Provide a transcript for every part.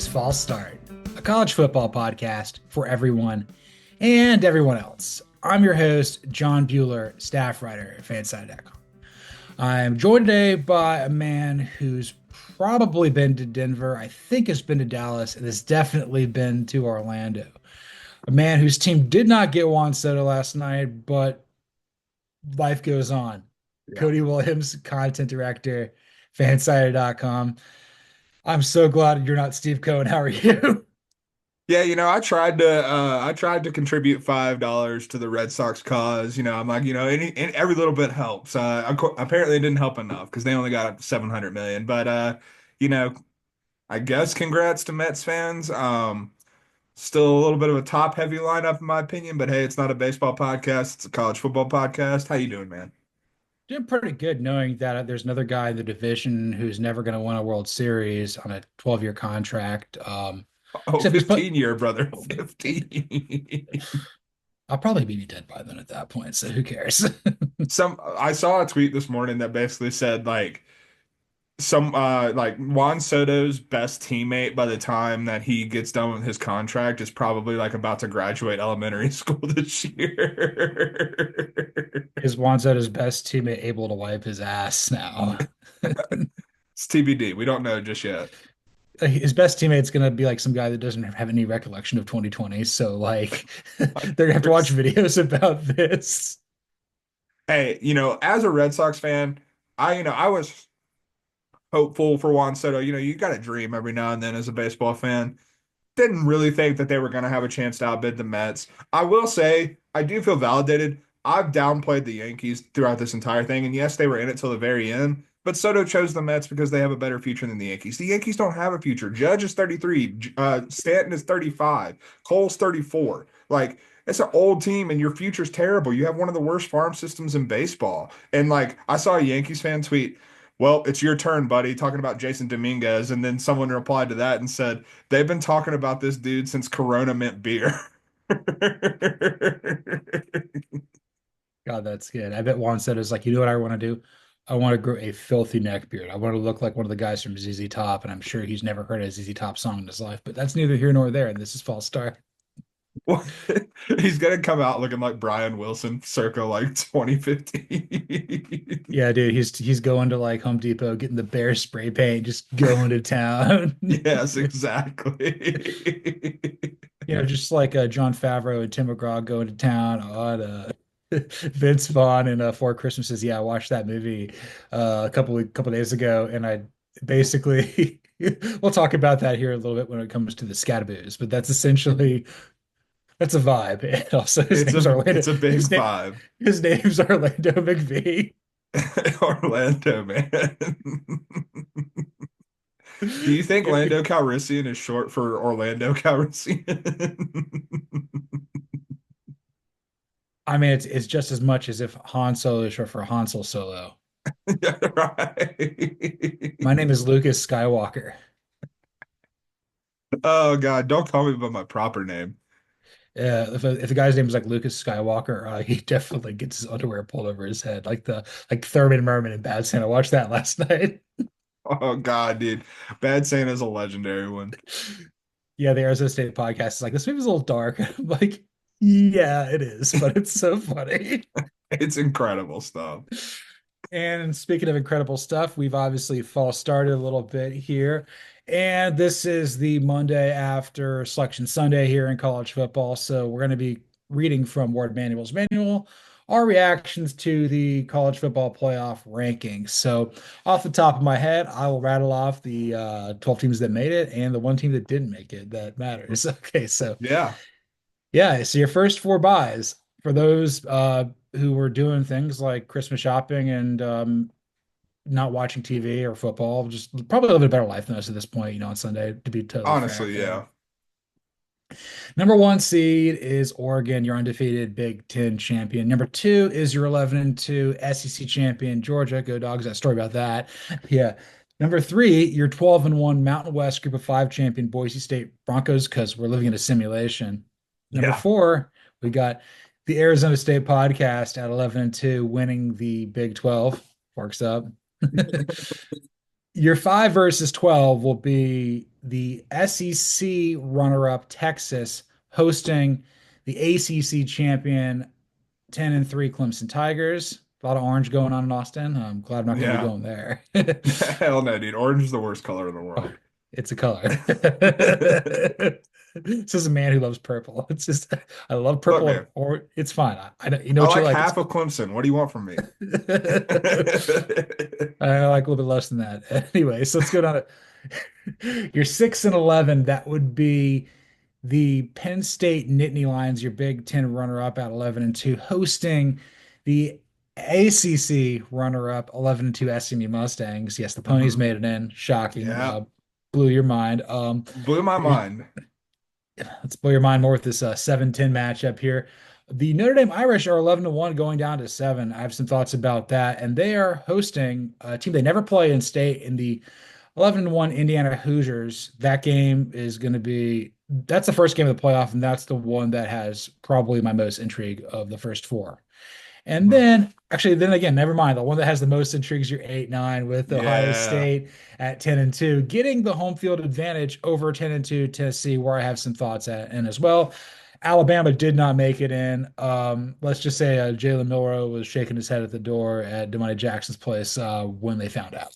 is False Start, a college football podcast for everyone and everyone else. I'm your host, John Buhler, staff writer at fanside.com. I'm joined today by a man who's probably been to Denver, I think has been to Dallas, and has definitely been to Orlando. A man whose team did not get Juan Soto last night, but life goes on. Yeah. Cody Williams, content director, fanside.com. I'm so glad you're not Steve Cohen. How are you? Yeah, I tried to contribute $5 to the Red Sox cause. I'm like, any every little bit helps. Apparently it didn't help enough because they only got up to 700 million. But you know, I guess congrats to Mets fans. Still a little bit of a top heavy lineup in my opinion, but hey, it's not a baseball podcast, it's a college football podcast. How you doing, man? Doing pretty good knowing that there's another guy in the division who's never going to win a World Series on a 12-year contract. Oh, Except he's put, 15 year brother. 15. I'll probably be dead by then at that point, so who cares? I saw a tweet this morning that basically said like Juan Soto's best teammate by the time that he gets done with his contract is probably like about to graduate elementary school this year. Is Juan Soto's best teammate able to wipe his ass now? It's TBD. We don't know just yet. His best teammate's gonna be like some guy that doesn't have any recollection of 2020. So like they're gonna have to watch videos about this. Hey, as a Red Sox fan, I was hopeful for Juan Soto. You got to dream every now and then as a baseball fan. Didn't really think that they were going to have a chance to outbid the Mets. I will say, I do feel validated. I've downplayed the Yankees throughout this entire thing. And yes, they were in it till the very end. But Soto chose the Mets because they have a better future than the Yankees. The Yankees don't have a future. Judge is 33. Stanton is 35. Cole's 34. Like, it's an old team and your future's terrible. You have one of the worst farm systems in baseball. And like, I saw a Yankees fan tweet, well, it's your turn, buddy, talking about Jason Dominguez. And then someone replied to that and said, they've been talking about this dude since Corona meant beer. God, that's good. I bet Juan Soto's like, you know what I want to do? I want to grow a filthy neck beard. I want to look like one of the guys from ZZ Top, and I'm sure he's never heard a ZZ Top song in his life, but that's neither here nor there, and this is false start. Well, he's gonna come out looking like Brian Wilson circa like 2015. Yeah, dude, he's going to like Home Depot, getting the bear spray paint, just going to town. Yes, exactly. Just like John Favreau and Tim McGraw going to town on Vince Vaughn and Four Christmases. Yeah, I watched that movie a couple days ago, and I basically we'll talk about that here a little bit when it comes to the Scatterboos, but that's a vibe. And also his It's name's a Orlando. it's a big vibe. His name's Orlando McVee. Orlando, man. Do you think Lando Calrissian is short for Orlando Calrissian? I mean, it's just as much as if Han Solo is short for Hansel Solo. Yeah, right. My name is Lucas Skywalker. Oh God, don't call me by my proper name. If the guy's name is like Lucas Skywalker, he definitely gets his underwear pulled over his head, like Thurman Merman in Bad Santa. I watched that last night. Oh God, dude. Bad Santa's a legendary one. Yeah, the Arizona State podcast is like, this movie's a little dark. I'm like, yeah, it is, but it's so funny. It's incredible stuff. And speaking of incredible stuff, we've obviously false started a little bit here. And this is the Monday after Selection Sunday here in college football. So we're going to be reading from Ward Manuel's manual, our reactions to the college football playoff rankings. So off the top of my head, I will rattle off the 12 teams that made it and the one team that didn't make it that matters. Okay, so Yeah. yeah, so your first four buys for those who were doing things like Christmas shopping and not watching TV or football, just probably living a better life than us at this point, on Sunday, to be totally fair. Honestly, yeah. Number one seed is Oregon, your undefeated Big Ten champion. Number two is your 11-2 SEC champion, Georgia. Go Dogs. That story about that. Yeah. Number three, your 12-1 Mountain West Group of Five champion, Boise State Broncos, because we're living in a simulation. Number Yeah. four, we got the Arizona State podcast at 11-2, winning the Big 12. Forks up. Your 5 versus 12 will be the SEC runner-up Texas hosting the ACC champion 10-3 Clemson Tigers. A lot of orange going on in Austin. I'm glad I'm not going to be Yeah. going there. Hell no, dude. Orange is the worst color in the world. It's a color. This is a man who loves purple. It's just I love Look, purple man, or it's fine. You know I what you're like like. It's half fine. of Clemson. What do you want from me? I like a little bit less than that. Anyway, so let's go down to your 6-11. That would be the Penn State Nittany Lions, your Big Ten runner-up at 11-2, hosting the ACC runner-up 11-2 SMU Mustangs. Yes, the ponies Hmm. made it in. Shocking. Yeah. Blew your mind. Blew my mind. Let's blow your mind more with this 7-10 matchup here. The Notre Dame Irish are 11-1 going down to 7. I have some thoughts about that. And they are hosting a team they never play in state in the 11-1 Indiana Hoosiers. That game is going to be that's the first game of the playoff, and that's the one that has probably my most intrigue of the first four. And Mhm. then, actually, then again, never mind. The one that has the most intrigues your 8-9 with Ohio Yeah. State at 10-2, getting the home field advantage over 10-2 Tennessee, where I have some thoughts at in as well. Alabama did not make it in. Let's just say Jalen Milroe was shaking his head at the door at Damani Jackson's place when they found out.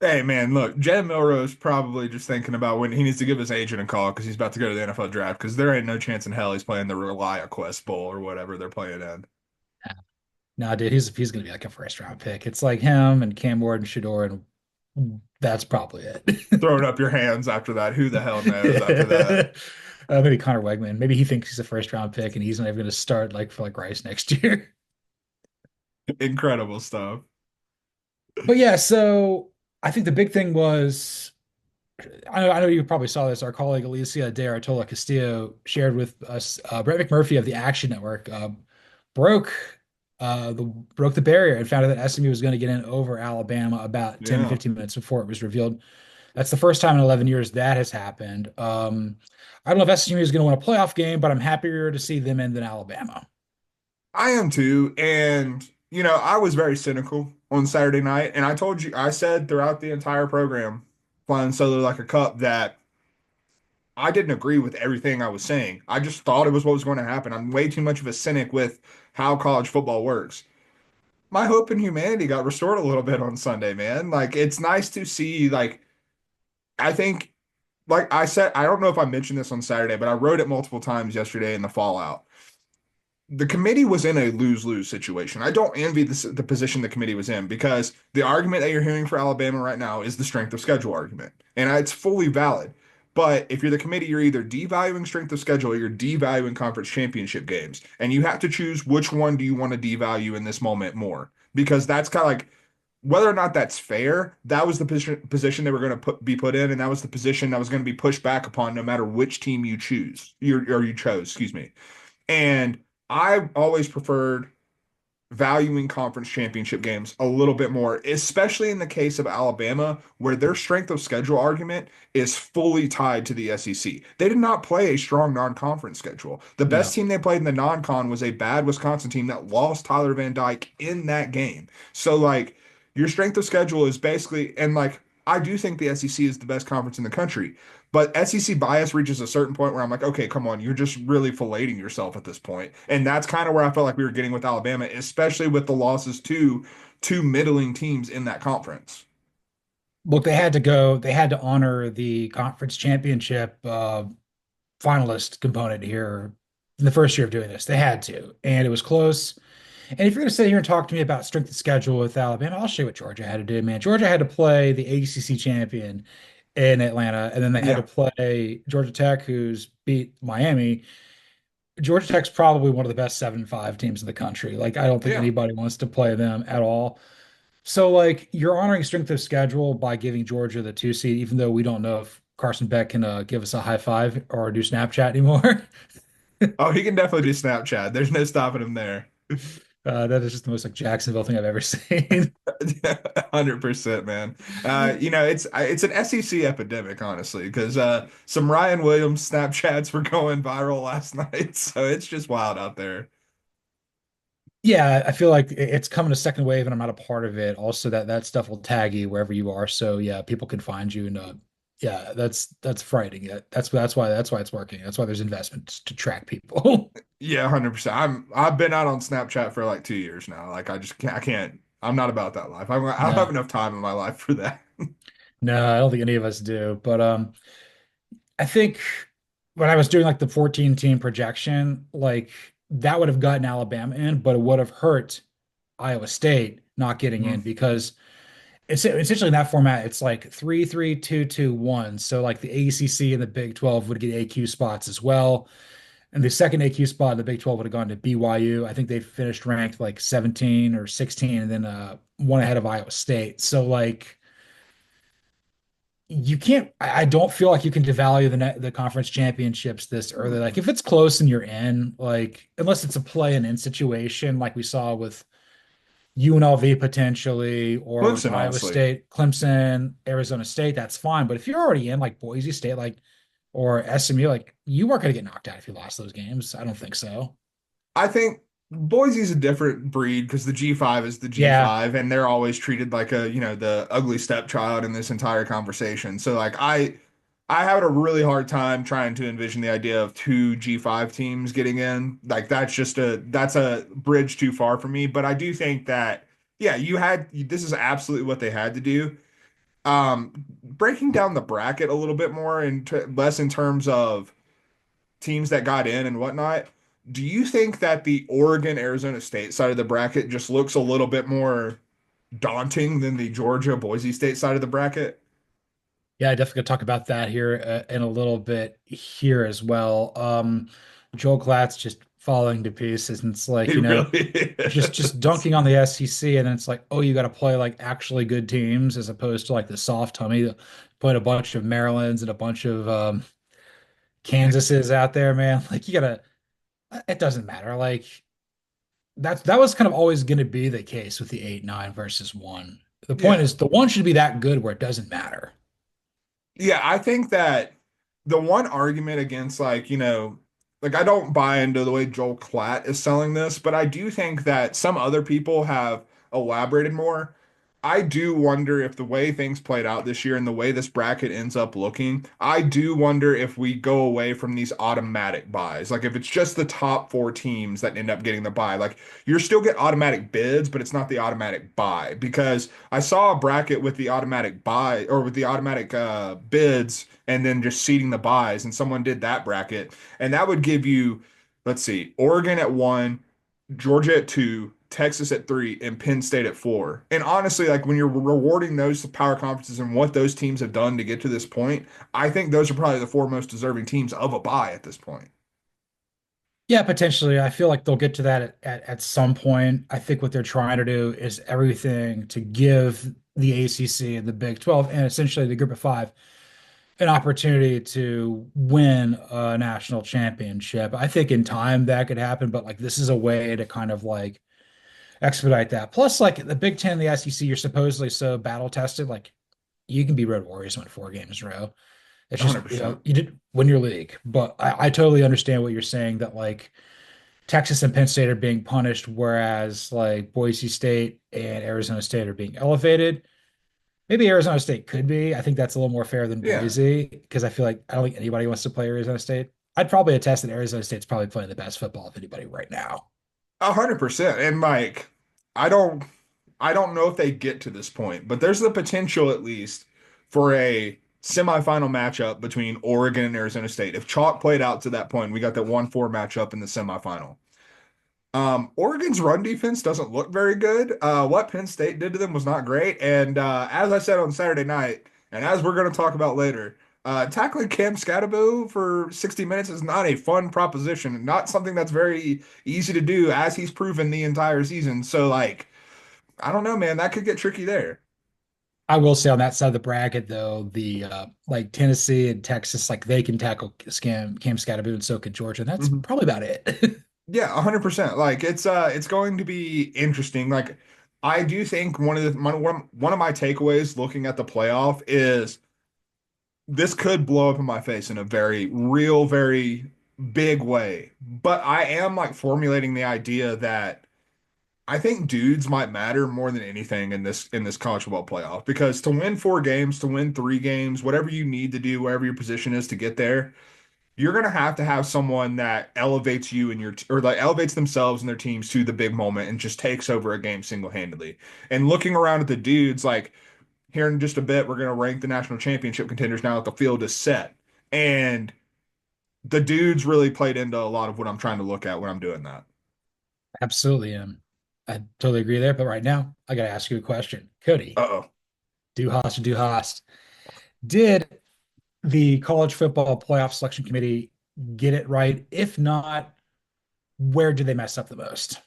Hey, man, look, Jed Milrose probably just thinking about when he needs to give his agent a call because he's about to go to the NFL draft because there ain't no chance in hell he's playing the ReliaQuest Bowl or whatever they're playing in. Nah, dude, he's gonna be like a first round pick. It's like him and Cam Ward and Shador, and that's probably it. Throwing up your hands after that. Who the hell knows after that? Maybe Connor Wegman. Maybe he thinks he's a first round pick and he's not even going to start like for like Rice next year. Incredible stuff. But yeah, so I think the big thing was I know you probably saw this. Our colleague Alicia De Artola Castillo shared with us Brett McMurphy of the Action Network broke broke the barrier and found out that SMU was going to get in over Alabama about 10 to Yeah. 15 minutes before it was revealed. That's the first time in 11 years that has happened. I don't know if SMU is going to win a playoff game, but I'm happier to see them in than Alabama. I am too. And, I was very cynical on Saturday night. And I said throughout the entire program, flying solo like a cup, that I didn't agree with everything I was saying. I just thought it was what was going to happen. I'm way too much of a cynic with how college football works. My hope in humanity got restored a little bit on Sunday, man. Like, it's nice to see, like, I think, like I said, I don't know if I mentioned this on Saturday, but I wrote it multiple times yesterday in the fallout. The committee was in a lose-lose situation. I don't envy the position the committee was in because the argument that you're hearing for Alabama right now is the strength of schedule argument, and it's fully valid. But if you're the committee, you're either devaluing strength of schedule or you're devaluing conference championship games, and you have to choose which one do you want to devalue in this moment more, because that's kind of like whether or not that's fair. That was the position they were going to be put in, and that was the position that was going to be pushed back upon no matter which team you chose, excuse me. And I've always preferred valuing conference championship games a little bit more, especially in the case of Alabama, where their strength of schedule argument is fully tied to the SEC. They did not play a strong non-conference schedule. The best Yeah. team they played in the non-con was a bad Wisconsin team that lost Tyler Van Dyke in that game. So, like, your strength of schedule is basically, and like, I do think the SEC is the best conference in the country. But SEC bias reaches a certain point where I'm like, okay, come on, you're just really filleting yourself at this point. And that's kind of where I felt like we were getting with Alabama, especially with the losses to two middling teams in that conference. Look, they had to honor the conference championship finalist component here in the first year of doing this. They had to, and it was close. And if you're going to sit here and talk to me about strength of schedule with Alabama, I'll show you what Georgia had to do, man. Georgia had to play the ACC champion in Atlanta, and then they had to Yeah. play Georgia Tech, who's beat Miami. Georgia Tech's probably one of the best 7-5 teams in the country. Like, I don't think Yeah. anybody wants to play them at all. So, like, you're honoring strength of schedule by giving Georgia the 2 seed, even though we don't know if Carson Beck can give us a high five or do Snapchat anymore. Oh, he can definitely do Snapchat. There's no stopping him there. That is just the most like Jacksonville thing I've ever seen. 100%, man. It's an SEC epidemic, honestly, because some Ryan Williams Snapchats were going viral last night, so it's just wild out there. Yeah, I feel like it's coming a second wave and I'm not a part of it. Also, that stuff will tag you wherever you are. So yeah, people can find you and Yeah, that's frightening. That's why it's working. That's why there's investments to track people. Yeah, 100%. I've been out on Snapchat for like 2 years now. Like I can't. I'm not about that life. I don't have No, enough time in my life for that. no, I don't think any of us do. But I think when I was doing like the 14 team projection, like that would have gotten Alabama in, but it would have hurt Iowa State not getting Mhm. in because it's essentially in that format. It's like 3-3-2-2-1. So like the ACC and the Big 12 would get AQ spots as well. And the second AQ spot in the Big 12 would have gone to BYU. I think they finished ranked like 17 or 16 and then one ahead of Iowa State. So like you can't I don't feel like you can devalue the conference championships this early. Like if it's close and you're in, like unless it's a play and in situation like we saw with UNLV potentially or with Clemson, Iowa honestly. State, Clemson, Arizona State, that's fine. But if you're already in like Boise State, like or SMU, like you weren't gonna get knocked out if you lost those games. I don't think so. I think Boise's a different breed because the G5 is the Yeah. G5 and they're always treated like the ugly stepchild in this entire conversation. So like I had a really hard time trying to envision the idea of two G5 teams getting in. Like that's a bridge too far for me, but I do think that yeah, this is absolutely what they had to do. Breaking down the bracket a little bit more and less in terms of teams that got in and whatnot. Do you think that the Oregon Arizona State side of the bracket just looks a little bit more daunting than the Georgia Boise State side of the bracket? Yeah, I definitely gonna talk about that here in a little bit here as well. Joel Klatt's just falling to pieces, and it's like, It really just is. dunking on the SEC, and then it's like, oh, you got to play like actually good teams as opposed to like the soft tummy, putting a bunch of Marylands and a bunch of Kansases out there, man. Like you gotta, it doesn't matter. Like that was kind of always going to be the case with the 8-9 versus one. The point Yeah. is the one should be that good where it doesn't matter. Yeah, I think that the one argument against like I don't buy into the way Joel Klatt is selling this, but I do think that some other people have elaborated more. I do wonder if the way things played out this year and the way this bracket ends up looking, I do wonder if we go away from these automatic buys. Like if it's just the top four teams that end up getting the buy, like you still get automatic bids, but it's not the automatic buy because I saw a bracket with the automatic buy or with the automatic bids and then just seeding the buys, and someone did that bracket, and that would give you, let's see, Oregon at one, Georgia at two, Texas at three, and Penn State at four. And honestly, like when you're rewarding those power conferences and what those teams have done to get to this point, I think those are probably the four most deserving teams of a bye at this point. Yeah, potentially. I feel like they'll get to that at some point. I think what they're trying to do is everything to give the ACC and the Big 12 and essentially the Group of Five an opportunity to win a national championship. I think in time that could happen, but like this is a way to kind of like expedite that. Plus, like the Big Ten and the SEC, you're supposedly so battle tested. Like you can be Road Warriors win 4 games in a row. It's just, 100%. you did win your league. But I totally understand what you're saying that like Texas and Penn State are being punished, whereas like Boise State and Arizona State are being elevated. Maybe Arizona State could be. I think that's a little more fair than Yeah, Boise because I feel like I don't think anybody wants to play Arizona State. I'd probably attest that Arizona State's probably playing the best football of anybody right now. 100%. And like, I don't, I don't know if they get to this point, but there's the potential at least for a semifinal matchup between Oregon and Arizona State. If chalk played out to that point, we got that 1-4 matchup in the semifinal. Oregon's run defense doesn't look very good. What Penn State did to them was not great. And as I said on Saturday night, and as we're going to talk about later, tackling Cam Skattebo for 60 minutes is not a fun proposition, and not something that's very easy to do, as he's proven the entire season. So, like, I don't know, man, that could get tricky there. I will say on that side of the bracket, though, the like Tennessee and Texas, like they can tackle Cam Skattebo, and so can Georgia. And that's Mhm. probably about it. Yeah, 100%. Like it's going to be interesting. Like I do think one of my takeaways looking at the playoff is this could blow up in my face in a very real, very big way. But I am like formulating the idea that I think dudes might matter more than anything in this college football playoff because to win 4 games, to win 3 games, whatever you need to do, wherever your position is to get there, you're gonna have to have someone that elevates you and or like elevates themselves and their teams to the big moment and just takes over a game single-handedly. And looking around at the dudes, like here in just a bit, we're gonna rank the national championship contenders now that the field is set. And the dudes really played into a lot of what I'm trying to look at when I'm doing that. Absolutely. I totally agree there. But right now, I got to ask you a question. Cody, Uh-oh. do Haas or do Haas? Did the college football playoff selection committee get it right? If not, where did they mess up the most?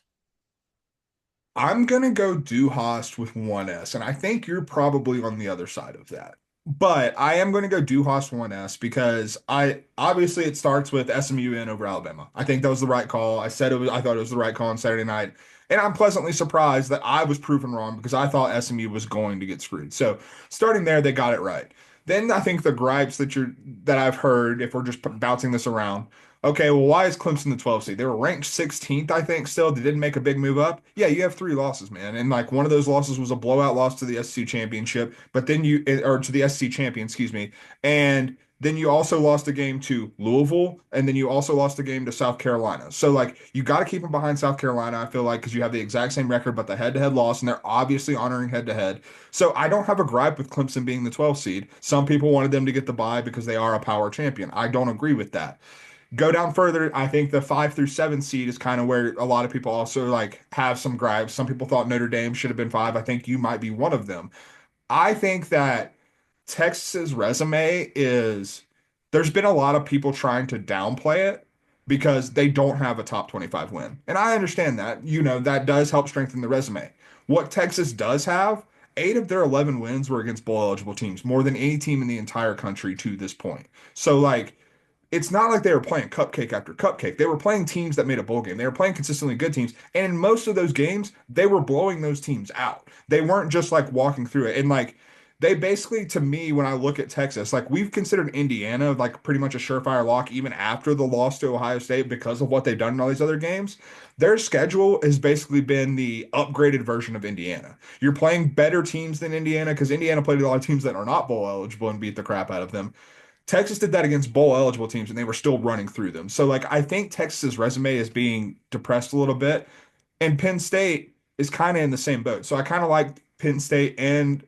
I'm gonna go do Host with one S, and I think you're probably on the other side of that. But I am gonna go do Host one S because I obviously it starts with SMU in over Alabama. I think that was the right call. I thought it was the right call on Saturday night. And I'm pleasantly surprised that I was proven wrong because I thought SMU was going to get screwed. So starting there, they got it right. Then I think the gripes that I've heard, if we're just bouncing this around, okay, well, why is Clemson the 12th seed? They were ranked 16th, I think, still. They didn't make a big move up. Yeah, you have 3 losses, man. And like one of those losses was a blowout loss to the SEC championship, but then or to the SEC champion, excuse me. And then you also lost a game to Louisville, and then you also lost a game to South Carolina. So like you got to keep them behind South Carolina, I feel like, because you have the exact same record, but the head-to-head loss, and they're obviously honoring head-to-head. So I don't have a gripe with Clemson being the 12th seed. Some people wanted them to get the bye because they are a power champion. I don't agree with that. Go down further, I think the 5 through 7 seed is kind of where a lot of people also like have some gripes. Some people thought Notre Dame should have been 5. I think you might be one of them. I think that Texas's resume is there's been a lot of people trying to downplay it because they don't have a top 25 win. And I understand that. That does help strengthen the resume. What Texas does have, 8 of their 11 wins were against bowl eligible teams, more than any team in the entire country to this point. So like it's not like they were playing cupcake after cupcake. They were playing teams that made a bowl game. They were playing consistently good teams. And in most of those games, they were blowing those teams out. They weren't just like walking through it. And like they basically, to me, when I look at Texas, like we've considered Indiana like pretty much a surefire lock even after the loss to Ohio State because of what they've done in all these other games. Their schedule has basically been the upgraded version of Indiana. You're playing better teams than Indiana because Indiana played a lot of teams that are not bowl eligible and beat the crap out of them. Texas did that against bowl eligible teams and they were still running through them. So like I think Texas's resume is being depressed a little bit and Penn State is kind of in the same boat. So I kind of like Penn State and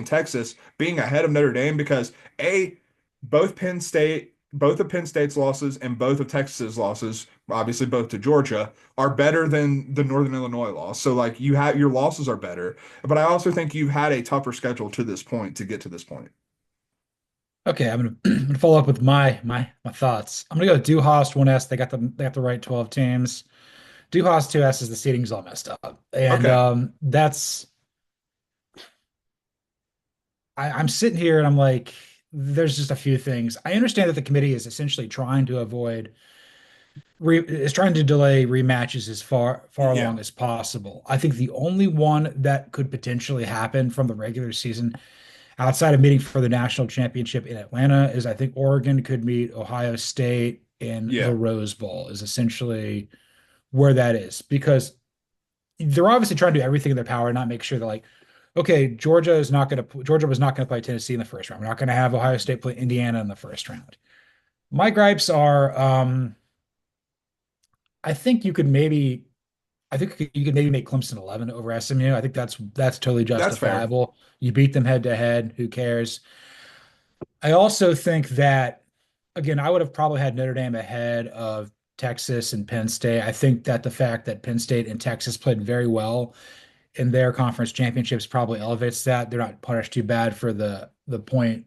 Texas being ahead of Notre Dame because both of Penn State's losses and both of Texas's losses, obviously both to Georgia, are better than the Northern Illinois loss. So like you have your losses are better, but I also think you've had a tougher schedule to this point to get to this point. Okay, I'm gonna follow up with my thoughts. I'm gonna go do Haas 1S. They got the right 12 teams. Do Haas 2S is the seating's all messed up. And Okay. that's I'm sitting here and I'm like, there's just a few things. I understand that the committee is essentially trying to avoid is trying to delay rematches as far Yeah. along as possible. I think the only one that could potentially happen from the regular season outside of meeting for the national championship in Atlanta is I think Oregon could meet Ohio State in the Yeah. Rose Bowl is essentially where that is because they're obviously trying to do everything in their power and not make sure that like, okay, Georgia was not going to play Tennessee in the first round. We're not going to have Ohio State play Indiana in the first round. My gripes are, I think you could maybe, I think you could maybe make Clemson 11 over SMU. I think that's totally That's fair. justifiable. You beat them head to head. Who cares? I also think that, again, I would have probably had Notre Dame ahead of Texas and Penn State. I think that the fact that Penn State and Texas played very well in their conference championships probably elevates that. They're not punished too bad for the point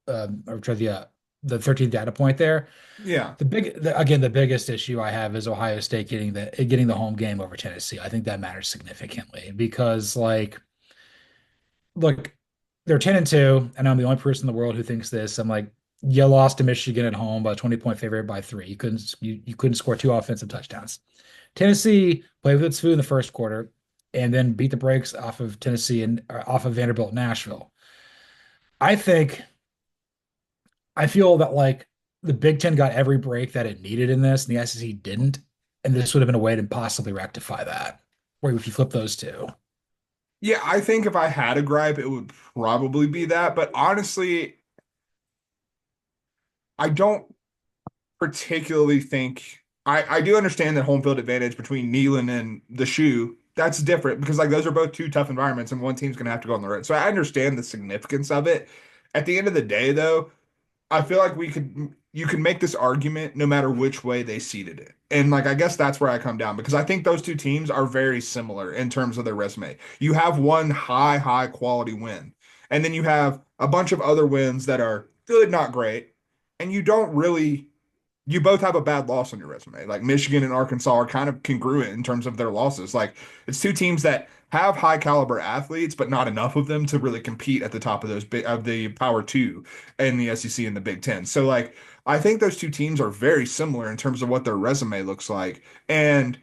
or for the 13th data point there. Yeah. Again, the biggest issue I have is Ohio State getting the home game over Tennessee. I think that matters significantly because like look, they're 10-2, and I'm the only person in the world who thinks this. I'm like, you lost to Michigan at home by a 20-point favorite by 3. You couldn't score 2 offensive touchdowns. Tennessee played with its food in the first quarter and then beat the brakes off of Tennessee and off of Vanderbilt, Nashville. I think I feel that like the Big Ten got every break that it needed in this, and the SEC didn't, and this would have been a way to possibly rectify that. Where if you flip those two. Yeah, I think if I had a gripe, it would probably be that. But honestly, I don't particularly think I do understand that home field advantage between Neyland and the shoe. That's different because like those are both two tough environments, and one team's gonna have to go on the road. So I understand the significance of it. At the end of the day, though, I feel like you can make this argument no matter which way they seeded it. And like I guess that's where I come down because I think those two teams are very similar in terms of their resume. You have one high quality win, and then you have a bunch of other wins that are good, not great, and you both have a bad loss on your resume. Like Michigan and Arkansas are kind of congruent in terms of their losses. Like it's two teams that have high caliber athletes, but not enough of them to really compete at the top of those of the Power Two and the SEC and the Big Ten. So like I think those two teams are very similar in terms of what their resume looks like. And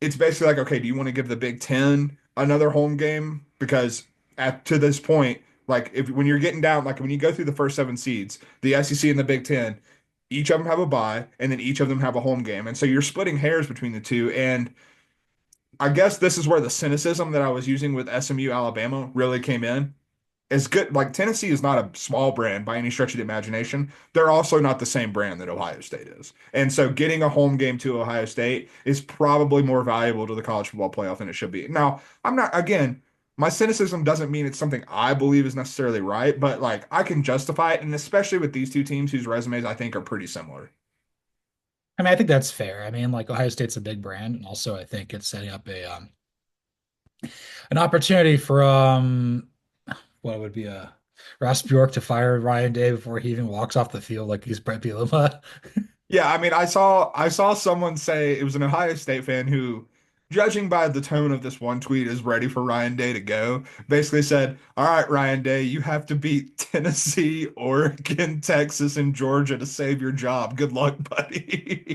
it's basically like, okay, do you want to give the Big Ten another home game? Because at to this point, like if when you're getting down, like when you go through the first seven seeds, the SEC and the Big Ten, each of them have a bye, and then each of them have a home game. And so you're splitting hairs between the two. And I guess this is where the cynicism that I was using with SMU Alabama really came in. It's good. Like Tennessee is not a small brand by any stretch of the imagination. They're also not the same brand that Ohio State is. And so getting a home game to Ohio State is probably more valuable to the college football playoff than it should be. Now, I'm not, again, my cynicism doesn't mean it's something I believe is necessarily right, but like I can justify it. And especially with these two teams whose resumes I think are pretty similar. I mean, I think that's fair. I mean, like Ohio State's a big brand, and also I think it's setting up a an opportunity for what would be a Ross Bjork to fire Ryan Day before he even walks off the field like he's Brett Bielema. Yeah, I mean, I saw someone say it was an Ohio State fan who, judging by the tone of this one tweet, is ready for Ryan Day to go. Basically said, "All right, Ryan Day, you have to beat Tennessee, Oregon, Texas, and Georgia to save your job. Good luck, buddy."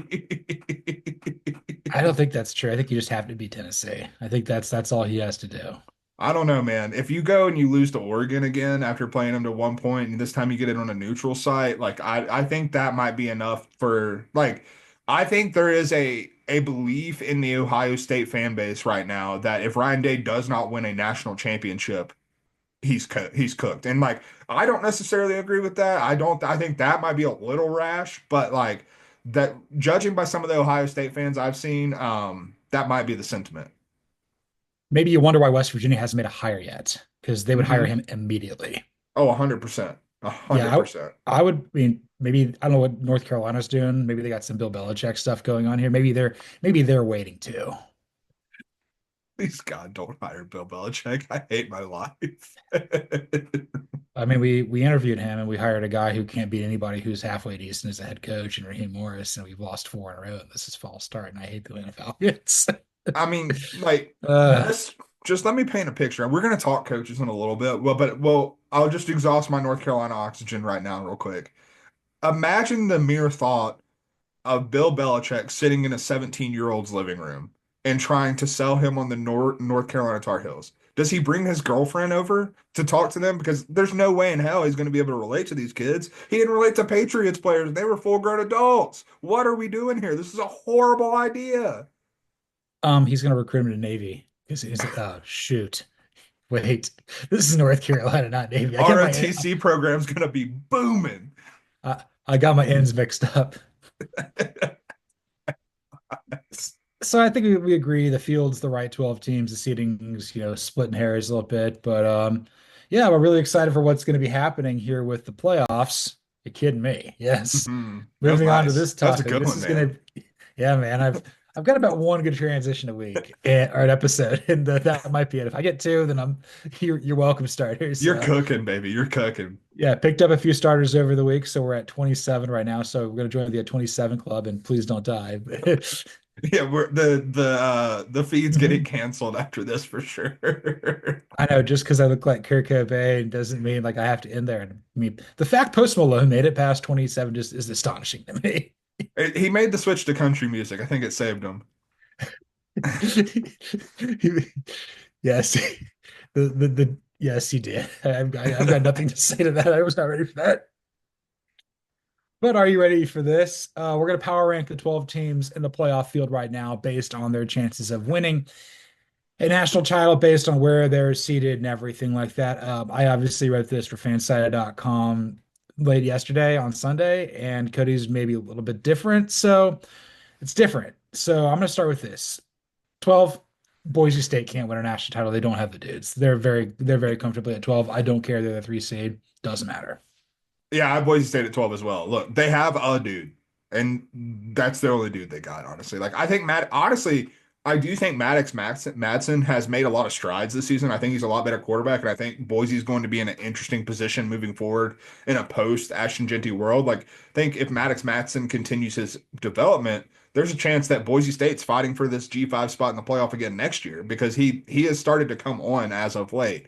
I don't think that's true. I think you just have to be Tennessee. I think that's all he has to do. I don't know, man. If you go and you lose to Oregon again after playing them to one point, and this time you get it on a neutral site, like I think that might be enough for like I think there is a belief in the Ohio State fan base right now that if Ryan Day does not win a national championship, he's cooked. And like I don't necessarily agree with that. I think that might be a little rash, but like that judging by some of the Ohio State fans I've seen, that might be the sentiment. Maybe you wonder why West Virginia hasn't made a hire yet, because they would hire Hmm. him immediately. Oh, 100%. A Yeah, hundred percent. I would I mean maybe I don't know what North Carolina's doing. Maybe they got some Bill Belichick stuff going on here. Maybe they're waiting too. Please God, don't hire Bill Belichick. I hate my life. I mean, we interviewed him and we hired a guy who can't beat anybody who's halfway decent as a head coach and Raheem Morris, and we've lost four in a row. And this is false start, and I hate the Atlanta Falcons. I mean, like, uh, just let me paint a picture. We're gonna talk coaches in a little bit. Well, I'll just exhaust my North Carolina oxygen right now, real quick. Imagine the mere thought of Bill Belichick sitting in a 17-year-old's living room and trying to sell him on the North Carolina Tar Heels. Does he bring his girlfriend over to talk to them? Because there's no way in hell he's going to be able to relate to these kids. He didn't relate to Patriots players. They were full-grown adults. What are we doing here? This is a horrible idea. he's gonna recruit him to Navy because he's oh shoot. Wait, this is North Carolina, not Navy. ROTC program's going to be booming. I got my ends mixed up. So I think we agree the field's the right 12 teams. The seeding's, splitting hairs a little bit, but yeah, we're really excited for what's going to be happening here with the playoffs. You kidding me? Yes. That was Moving on to nice. this That was a topic. good This one, is gonna, man. yeah, man. I've got about one good transition a week or an episode, and that might be it. If I get two, then you're welcome, starters. You're cooking, baby. You're cooking. Yeah, picked up a few starters over the week, so we're at 27 right now. So we're gonna join the 27 club, and please don't die. Yeah, we're the feed's getting canceled after this for sure. I know just because I look like Kurt Cobain doesn't mean like I have to end there. And I mean, the fact Post Malone made it past 27 just is astonishing to me. He made the switch to country music. I think it saved him. Yes, the yes, he did. I've got nothing to say to that. I was not ready for that. But are you ready for this? We're going to power rank the 12 teams in the playoff field right now based on their chances of winning. a national title based on where they're seated and everything like that. I obviously wrote this for fansided.com late yesterday on Sunday, and Cody's maybe a little bit different. So it's different. So I'm going to start with this. 12, Boise State can't win a national title. They don't have the dudes. They're very comfortably at 12. I don't care. They're the three seed. Doesn't matter. Yeah, I have Boise State at 12 as well. Look, they have a dude, and that's the only dude they got, honestly. Like, I think honestly, I do think Madsen has made a lot of strides this season. I think he's a lot better quarterback, and I think Boise is going to be in an interesting position moving forward in a post Ashton Jeanty world. Like, I think if Maddox Matson continues his development, there's a chance that Boise State's fighting for this G5 spot in the playoff again next year because he has started to come on as of late.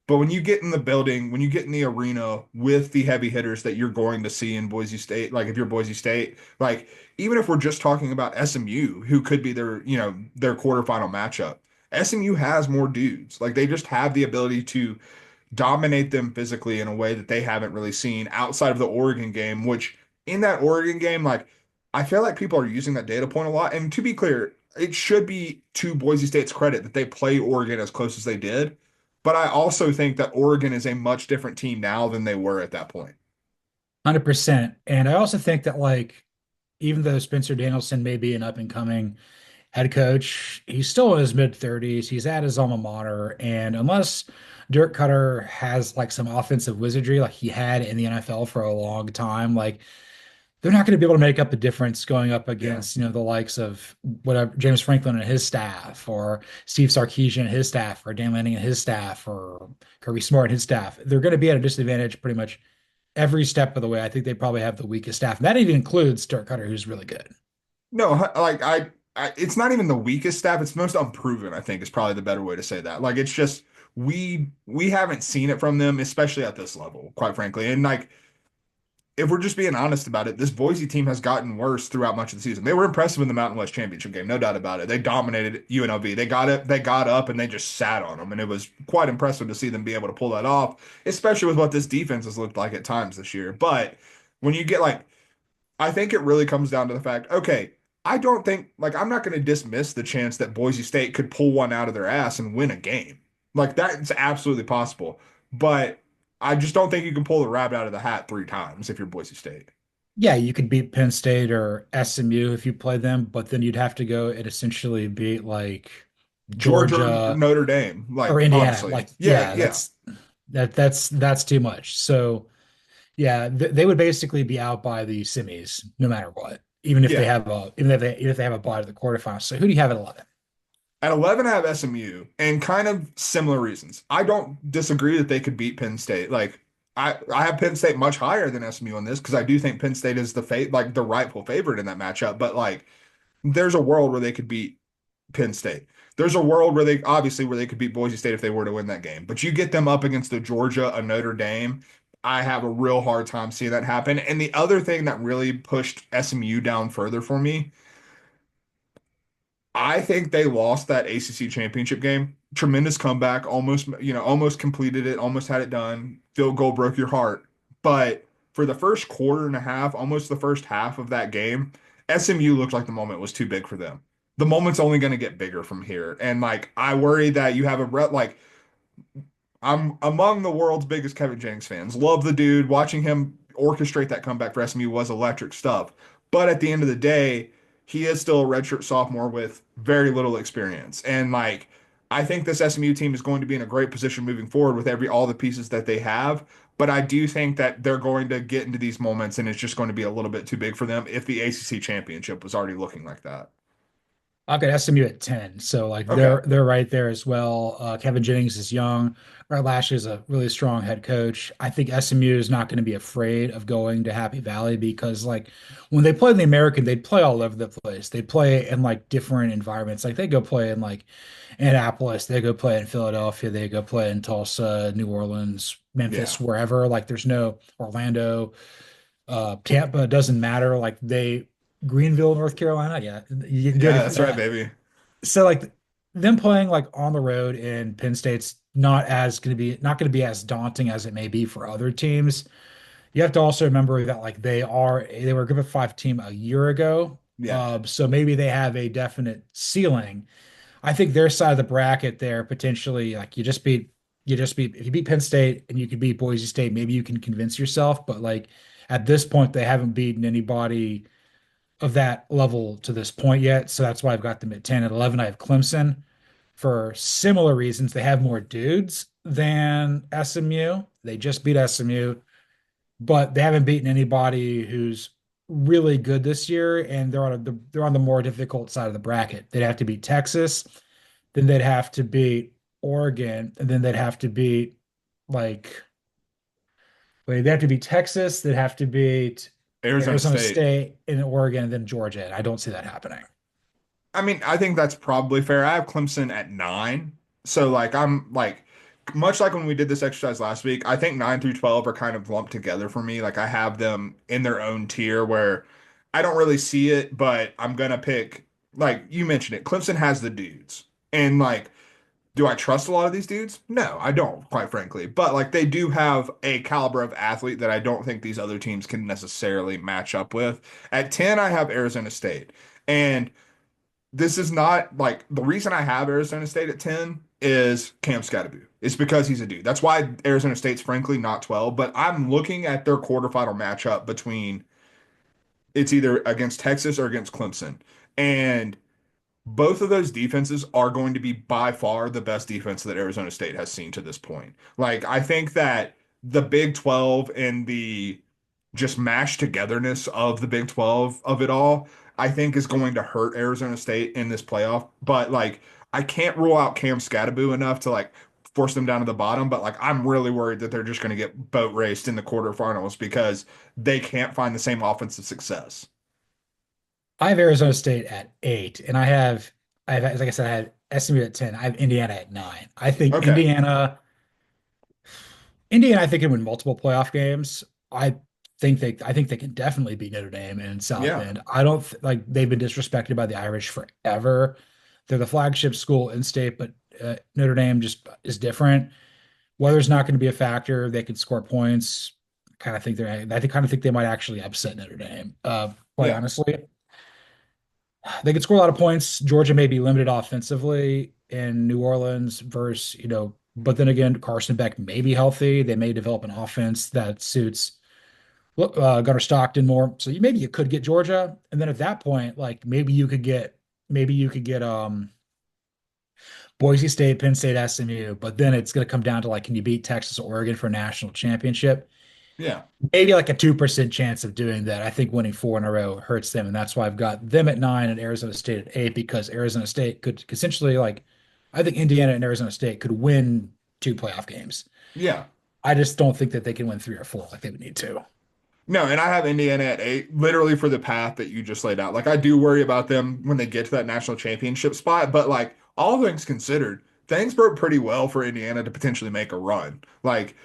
But when you get in the building, when you get in the arena with the heavy hitters that you're going to see in Boise State, like if you're Boise State, like even if we're just talking about SMU, who could be their quarterfinal matchup, SMU has more dudes. Like they just have the ability to dominate them physically in a way that they haven't really seen outside of the Oregon game, which in that Oregon game, like I feel like people are using that data point a lot. And to be clear, it should be to Boise State's credit that they play Oregon as close as they did. But I also think that Oregon is a much different team now than they were at that point. 100%. And I also think that like even though Spencer Danielson may be an up and coming head coach, he's still in his mid 30s. He's at his alma mater. And unless Dirk Cutter has like some offensive wizardry like he had in the NFL for a long time, like they're not going to be able to make up the difference going up Yeah. against, the likes of whatever James Franklin and his staff, or Steve Sarkisian and his staff, or Dan Lanning and his staff, or Kirby Smart and his staff. They're going to be at a disadvantage pretty much every step of the way. I think they probably have the weakest staff. And that even includes Dirk Cutter, who's really good. No, like it's not even the weakest staff. It's most unproven, I think, is probably the better way to say that. Like it's just we haven't seen it from them, especially at this level, quite frankly. And like if we're just being honest about it, this Boise team has gotten worse throughout much of the season. They were impressive in the Mountain West Championship game, no doubt about it. They dominated UNLV. They got up and they just sat on them, and it was quite impressive to see them be able to pull that off, especially with what this defense has looked like at times this year. But when you get like, I think it really comes down to the fact, okay, I don't think like I'm not going to dismiss the chance that Boise State could pull one out of their ass and win a game. Like that's absolutely possible. But I just don't think you can pull the rabbit out of the hat three times if you're Boise State. Yeah, you could beat Penn State or SMU if you play them, but then you'd have to go and essentially beat like Georgia or Georgia Notre Dame, or like Indiana. honestly. Like, Yeah, yeah, yeah, that's too much. So yeah, they would basically be out by the semis no matter what, yeah. even if they have a bye to the quarterfinals. So who do you have at 11? At 11, I have SMU, and kind of similar reasons. I don't disagree that they could beat Penn State. Like I have Penn State much higher than SMU on this because I do think Penn State is like the rightful favorite in that matchup. But like, there's a world where they could beat Penn State. There's a world where they could beat Boise State if they were to win that game. But you get them up against a Georgia, a Notre Dame. I have a real hard time seeing that happen. And the other thing that really pushed SMU down further for me, I think they lost that ACC championship game. Tremendous comeback, almost completed it, almost had it done. Field goal broke your heart. But for the first quarter and a half, almost the first half of that game, SMU looked like the moment was too big for them. The moment's only going to get bigger from here. And like, I worry that you have like, I'm among the world's biggest Kevin Jennings fans. Love the dude. Watching him orchestrate that comeback for SMU was electric stuff. But at the end of the day, he is still a redshirt sophomore with very little experience. And like, I think this SMU team is going to be in a great position moving forward with all the pieces that they have. But I do think that they're going to get into these moments and it's just going to be a little bit too big for them if the ACC championship was already looking like that. I've got SMU at 10. So like Okay. they're right there as well. Kevin Jennings is young. Brett Lash is a really strong head coach. I think SMU is not going to be afraid of going to Happy Valley because like when they play in the American, they play all over the place. They play in like different environments. Like they go play in like Annapolis, they go play in Philadelphia, they go play in Tulsa, New Orleans, Yeah. Memphis, wherever. Like there's no Orlando, Tampa, it doesn't matter. Like they Greenville, North Carolina. Yeah, you can go Yeah, to that's right, baby. so like them playing like on the road in Penn State's not going to be as daunting as it may be for other teams. You have to also remember that like they were a group of five team a year ago. Yeah. So maybe they have a definite ceiling, I think their side of the bracket there potentially like you just beat if you beat Penn State and you could beat Boise State, maybe you can convince yourself. But like at this point, they haven't beaten anybody of that level to this point yet. So that's why I've got them at 10. At 11, I have Clemson for similar reasons. They have more dudes than SMU. They just beat SMU, but they haven't beaten anybody who's really good this year, and they're on the more difficult side of the bracket. They'd have to beat Texas, then they'd have to beat Oregon, and then they'd have to beat like wait, they have to beat Texas, they'd have to beat Arizona Arizona State. State and Oregon, and then Georgia. And I don't see that happening. I mean, I think that's probably fair. I have Clemson at 9. So like I'm like much like when we did this exercise last week, I think 9 through 12 are kind of lumped together for me. Like I have them in their own tier where I don't really see it, but I'm gonna pick like you mentioned it. Clemson has the dudes. And like, do I trust a lot of these dudes? No, I don't, quite frankly. But like they do have a caliber of athlete that I don't think these other teams can necessarily match up with. At 10, I have Arizona State. And this is not like the reason I have Arizona State at 10 is Cam Skattebo. It's because he's a dude. That's why Arizona State's frankly not 12, but I'm looking at their quarterfinal matchup between it's either against Texas or against Clemson. And both of those defenses are going to be by far the best defense that Arizona State has seen to this point. Like, I think that the Big 12 and the just mashed togetherness of the Big 12 of it all, I think is going to hurt Arizona State in this playoff. But like, I can't rule out Cam Skattebo enough to like force them down to the bottom. But like, I'm really worried that they're just going to get boat raced in the quarterfinals because they can't find the same offensive success. I have Arizona State at 8, and I have like I said, I had SMU at 10. I have Indiana at 9. I think Okay. Indiana, I think can win multiple playoff games. I think they can definitely beat Notre Dame in South Yeah. Bend. I don't like they've been disrespected by the Irish forever. They're the flagship school in state, but Notre Dame just is different. Weather's not going to be a factor. They can score points. I kind of think they might actually upset Notre Dame. Quite Yeah. honestly, they could score a lot of points. Georgia may be limited offensively in New Orleans versus, but then again, Carson Beck may be healthy. They may develop an offense that suits Gunnar Stockton more. So maybe you could get Georgia. And then at that point, like maybe you could get Boise State, Penn State, SMU, but then it's going to come down to like, can you beat Texas or Oregon for a national championship? Yeah. Maybe like a 2% chance of doing that. I think winning four in a row hurts them, and that's why I've got them at 9 and Arizona State at 8 because Arizona State could essentially like I think Indiana and Arizona State could win two playoff games. Yeah. I just don't think that they can win three or four like they would need to. No, and I have Indiana at 8, literally for the path that you just laid out. Like, I do worry about them when they get to that national championship spot, but like, all things considered, things broke pretty well for Indiana to potentially make a run. Like,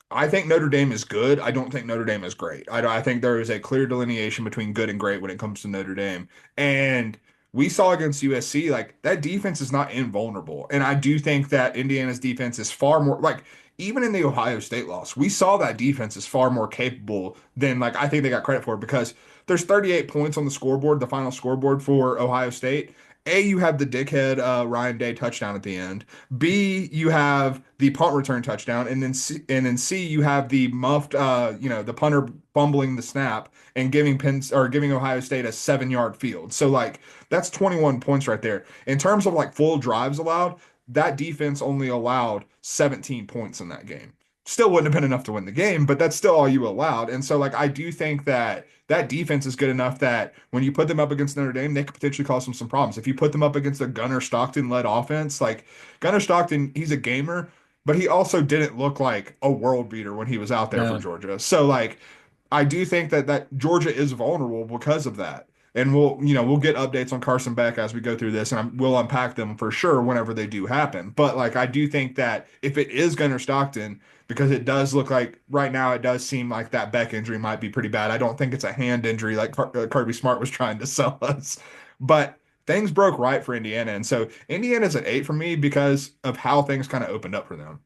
I think Notre Dame is good. I don't think Notre Dame is great. I think there is a clear delineation between good and great when it comes to Notre Dame. And we saw against USC, like that defense is not invulnerable. And I do think that Indiana's defense is far more like even in the Ohio State loss, we saw that defense is far more capable than like I think they got credit for because there's 38 points on the scoreboard, the final scoreboard for Ohio State. A, you have the dickhead Ryan Day touchdown at the end. B, you have the punt return touchdown, and then C, you have the muffed, the punter fumbling the snap and giving Ohio State a 7-yard field. So like that's 21 points right there. In terms of like full drives allowed, that defense only allowed 17 points in that game. Still wouldn't have been enough to win the game, but that's still all you allowed. And so like I do think that that defense is good enough that when you put them up against Notre Dame, they could potentially cause them some problems. If you put them up against a Gunnar Stockton led offense, like Gunnar Stockton, he's a gamer, but he also didn't look like a world beater when he was out there for No. Georgia. So like I do think that Georgia is vulnerable because of that. And we'll get updates on Carson Beck as we go through this, and we'll unpack them for sure whenever they do happen. But like I do think that if it is Gunnar Stockton, because it does look like right now it does seem like that Beck injury might be pretty bad. I don't think it's a hand injury like Kirby Smart was trying to sell us, but things broke right for Indiana, and so Indiana's at 8 for me because of how things kind of opened up for them.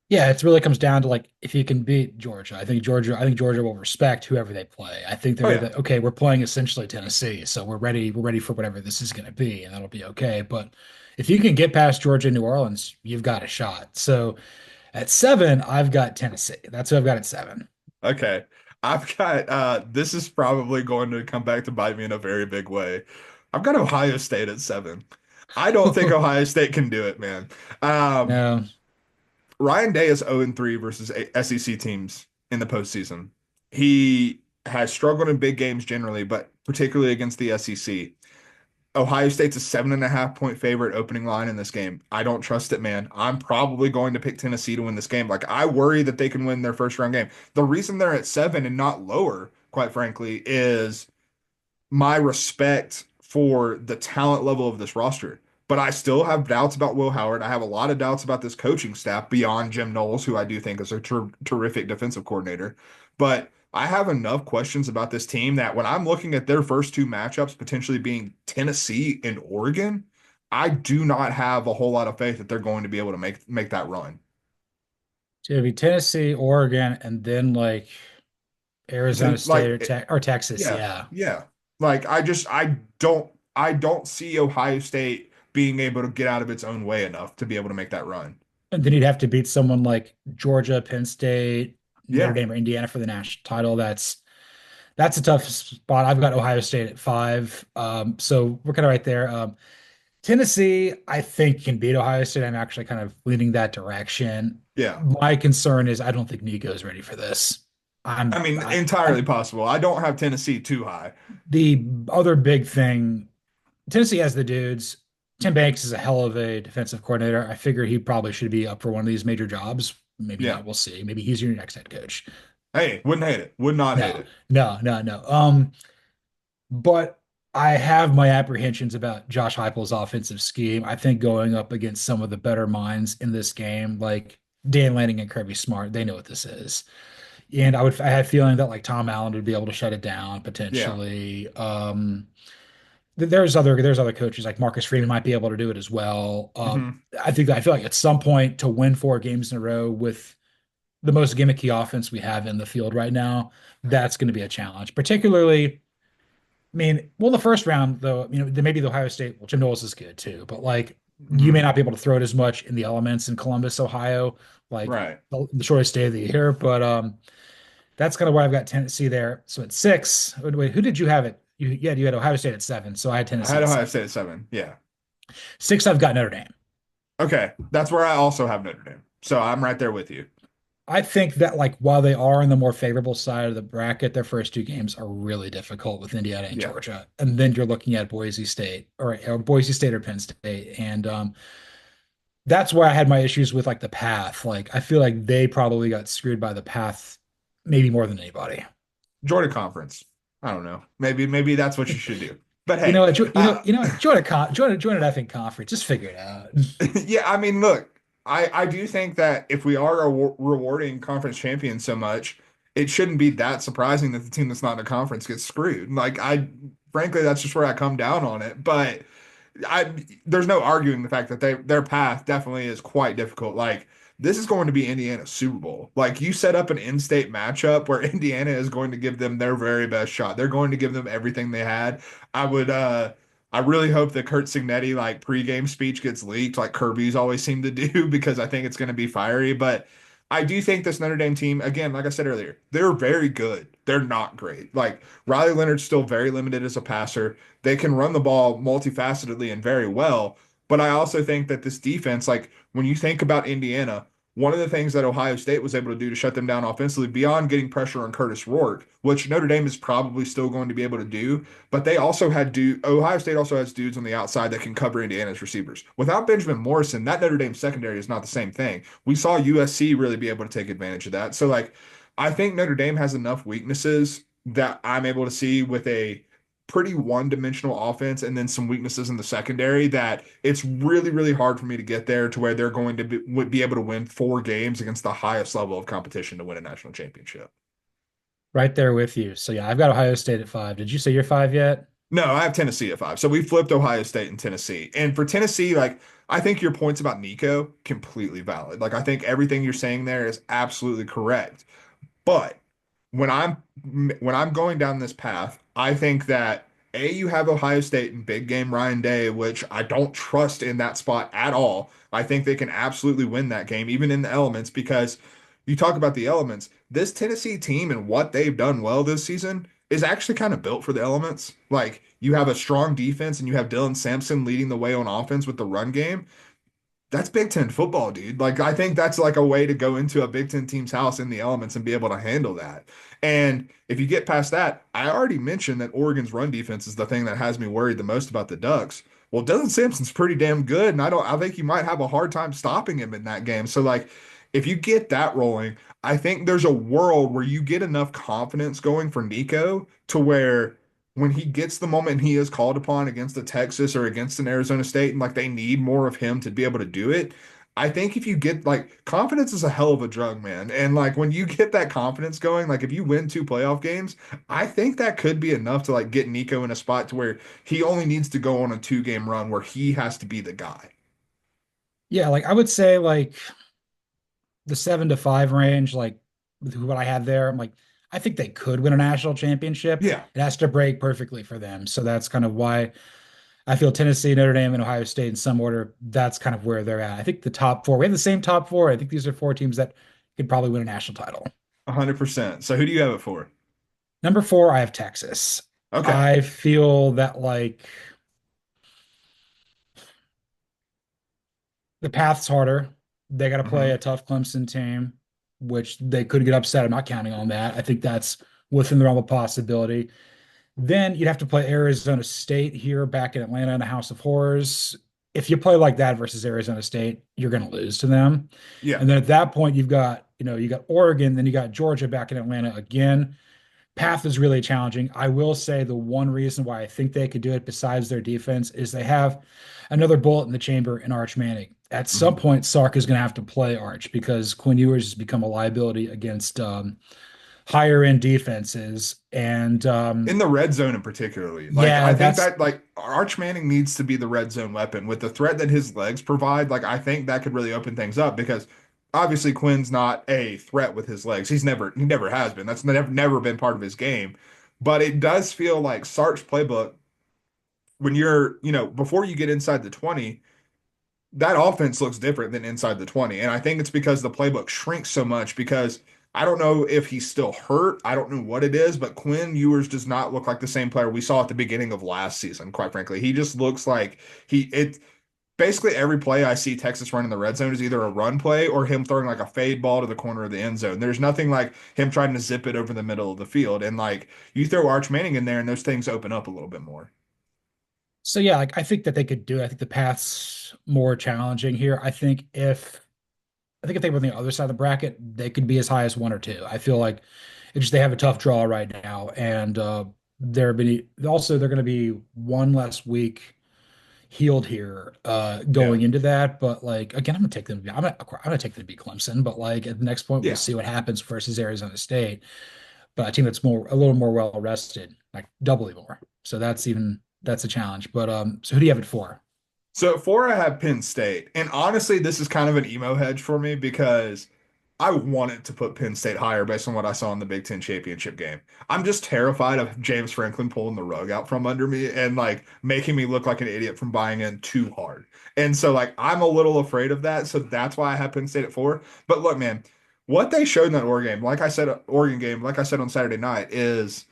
Yeah, it really comes down to like if you can beat Georgia. I think Georgia will respect whoever they play. I think they're Oh gonna yeah. be, okay, we're playing essentially Tennessee, so we're ready for whatever this is gonna be, and that'll be okay. But if you can get past Georgia and New Orleans, you've got a shot. So at seven, I've got Tennessee. That's who I've got at seven. Okay. I've got this is probably going to come back to bite me in a very big way. I've got Ohio State at 7. I don't think Ohio State can do it, man. Um, No, Ryan Day is 0-3 versus SEC teams in the postseason. He has struggled in big games generally, but particularly against the SEC. Ohio State's a 7.5 point favorite opening line in this game. I don't trust it, man. I'm probably going to pick Tennessee to win this game. Like, I worry that they can win their first round game. The reason they're at 7 and not lower, quite frankly, is my respect for the talent level of this roster. But I still have doubts about Will Howard. I have a lot of doubts about this coaching staff beyond Jim Knowles, who I do think is a terrific defensive coordinator. But I have enough questions about this team that when I'm looking at their first two matchups, potentially being Tennessee and Oregon, I do not have a whole lot of faith that they're going to be able to make that run. it's gonna be Tennessee, Oregon, and then like Arizona State or, Like, or Texas. yeah, Yeah, yeah. Like I don't see Ohio State being able to get out of its own way enough to be able to make that run. and then you'd have to beat someone like Georgia, Penn State, Notre Yeah. Dame, or Indiana for the national title. That's a tough spot. I've got Ohio State at five. So we're kind of right there. Tennessee, I think, can beat Ohio State. I'm actually kind of leaning that direction. Yeah. My concern is I don't think Nico's ready for this. I mean, I entirely possible. I don't have Tennessee too high. the other big thing, Tennessee has the dudes. Tim Banks is a hell of a defensive coordinator. I figure he probably should be up for one of these major jobs. Maybe Yeah. not. We'll see. Maybe he's your next head coach. Hey, wouldn't hate it. Would not hate No, it. no. But I have my apprehensions about Josh Heupel's offensive scheme. I think going up against some of the better minds in this game, like Dan Lanning and Kirby Smart, they know what this is. And I had a feeling that like Tom Allen would be able to shut it down Yeah. potentially. There's other coaches like Marcus Freeman might be able to do it as well. Hmm. I feel like at some point to win 4 games in a row with the most gimmicky offense we have in the field right now, that's going to be a challenge, particularly. I mean, well, the first round, though, maybe the Ohio State, well, Jim Knowles is good too, but like you may Hmm. not be able to throw it as much in the elements in Columbus, Ohio, like Right. the shortest day of the year. But that's kind of why I've got Tennessee there. So at six, wait, who did you have it? You had Ohio State at seven, so I had I Tennessee had at Ohio six. State at 7. Yeah. Six, I've got Notre Dame. Okay. That's where I also have Notre Dame. So I'm right there with you. I think that like while they are on the more favorable side of the bracket, their first 2 games are really difficult with Indiana and Yeah. Georgia, and then you're looking at Boise State or Boise State or Penn State, and that's where I had my issues with like the path. Like I feel like they probably got screwed by the path maybe more than anybody. Jordan Conference. I don't know. Maybe that's what you should do. But You know hey, what? uh, Join an effing conference. Just figure it out. yeah, I mean, look, I do think that if we are rewarding conference champions so much, it shouldn't be that surprising that the team that's not in a conference gets screwed. Like, frankly, that's just where I come down on it. But I there's no arguing the fact that their path definitely is quite difficult. Like, this is going to be Indiana's Super Bowl. Like, you set up an in-state matchup where Indiana is going to give them their very best shot. They're going to give them everything they had. I would I really hope that Kurt Signetti like pregame speech gets leaked like Kirby's always seemed to do because I think it's going to be fiery. But I do think this Notre Dame team, again, like I said earlier, they're very good. They're not great. Like Riley Leonard's still very limited as a passer. They can run the ball multifacetedly and very well. But I also think that this defense, like when you think about Indiana, one of the things that Ohio State was able to do to shut them down offensively, beyond getting pressure on Curtis Rourke, which Notre Dame is probably still going to be able to do, but they also had Ohio State also has dudes on the outside that can cover Indiana's receivers. Without Benjamin Morrison, that Notre Dame secondary is not the same thing. We saw USC really be able to take advantage of that. So like I think Notre Dame has enough weaknesses that I'm able to see with a pretty one-dimensional offense and then some weaknesses in the secondary that it's really, really hard for me to get there to where they're going to be able to win 4 games against the highest level of competition to win a national championship. Right there with you. So yeah, I've got Ohio State at five. Did you say you're five yet? No, I have Tennessee at 5. So we flipped Ohio State and Tennessee. And for Tennessee, like I think your points about Nico completely valid. Like I think everything you're saying there is absolutely correct. But when I'm when I'm going down this path, I think that A, you have Ohio State and big game Ryan Day, which I don't trust in that spot at all. I think they can absolutely win that game, even in the elements, because you talk about the elements. This Tennessee team and what they've done well this season is actually kind of built for the elements. Like you have a strong defense and you have Dylan Sampson leading the way on offense with the run game. That's Big Ten football, dude. Like, I think that's like a way to go into a Big Ten team's house in the elements and be able to handle that. And if you get past that, I already mentioned that Oregon's run defense is the thing that has me worried the most about the Ducks. Well, Dylan Sampson's pretty damn good, and I think you might have a hard time stopping him in that game. So, like, if you get that rolling, I think there's a world where you get enough confidence going for Nico to where when he gets the moment he is called upon against a Texas or against an Arizona State and like they need more of him to be able to do it, I think if you get like confidence is a hell of a drug, man. And like when you get that confidence going, like if you win two playoff games, I think that could be enough to like get Nico in a spot to where he only needs to go on a 2 game run where he has to be the guy. Yeah, like I would say like the 7 to 5 range, like with what I had there, I'm like, I think they could win a national championship. Yeah, It has to break perfectly for them. So that's kind of why I feel Tennessee, Notre Dame, and Ohio State in some order, that's kind of where they're at. I think the top four, we have the same top four. I think these are four teams that could probably win a national title. 100%. So who do you have it for? Number four, I have Texas. Okay. I feel that like the path's harder. They got to play Hmm. a tough Clemson team, which they could get upset. I'm not counting on that. I think that's within the realm of possibility. Then you'd have to play Arizona State here back in Atlanta in a House of Horrors. If you play like that versus Arizona State, you're going to lose to them. Yeah. And then at that point, you've got, you got Oregon, then you got Georgia back in Atlanta again. Path is really challenging. I will say the one reason why I think they could do it besides their defense is they have another bullet in the chamber in Arch Manning. At some Mhm. point, Sark is going to have to play Arch because Quinn Ewers has become a liability against higher end defenses. And In the red zone in particularly. Like yeah, I think that's that like Arch Manning needs to be the red zone weapon with the threat that his legs provide. Like I think that could really open things up because obviously Quinn's not a threat with his legs. He never has been. That's never been part of his game. But it does feel like Sark's playbook when before you get inside the 20, that offense looks different than inside the 20. And I think it's because the playbook shrinks so much because I don't know if he's still hurt. I don't know what it is, but Quinn Ewers does not look like the same player we saw at the beginning of last season, quite frankly. He just looks like it basically every play I see Texas run in the red zone is either a run play or him throwing like a fade ball to the corner of the end zone. There's nothing like him trying to zip it over the middle of the field. And like you throw Arch Manning in there and those things open up a little bit more. so yeah, like I think that they could do it. I think the path's more challenging here. I think if they were on the other side of the bracket, they could be as high as one or two. I feel like it's just they have a tough draw right now, and they're going to be one less week healed here Yeah. going into that. But like again, I'm gonna take them to beat Clemson. But like at the next point, we'll Yeah. see what happens versus Arizona State. But a team that's a little more well rested, like doubly more. So that's a challenge. But so who do you have it for? So at 4, I have Penn State. And honestly, this is kind of an emo hedge for me because I wanted to put Penn State higher based on what I saw in the Big Ten championship game. I'm just terrified of James Franklin pulling the rug out from under me and like making me look like an idiot from buying in too hard. And so like I'm a little afraid of that. So that's why I have Penn State at 4. But look, man, what they showed in that Oregon game, like I said on Saturday night, is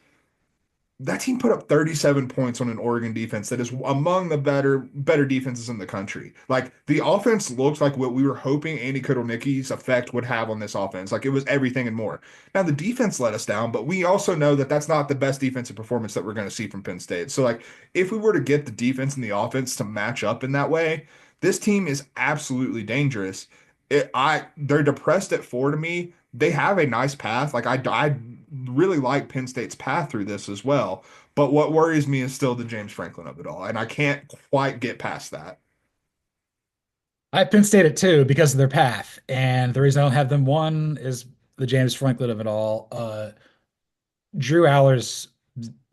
that team put up 37 points on an Oregon defense that is among the better defenses in the country. Like the offense looks like what we were hoping Andy Kotelnicki's effect would have on this offense. Like it was everything and more. Now the defense let us down, but we also know that that's not the best defensive performance that we're going to see from Penn State. So like if we were to get the defense and the offense to match up in that way, this team is absolutely dangerous. They're depressed at 4 to me. They have a nice path. Like I really like Penn State's path through this as well. But what worries me is still the James Franklin of it all, and I can't quite get past that. I have Penn State at two because of their path, and the reason I don't have them one is the James Franklin of it all. Drew Aller's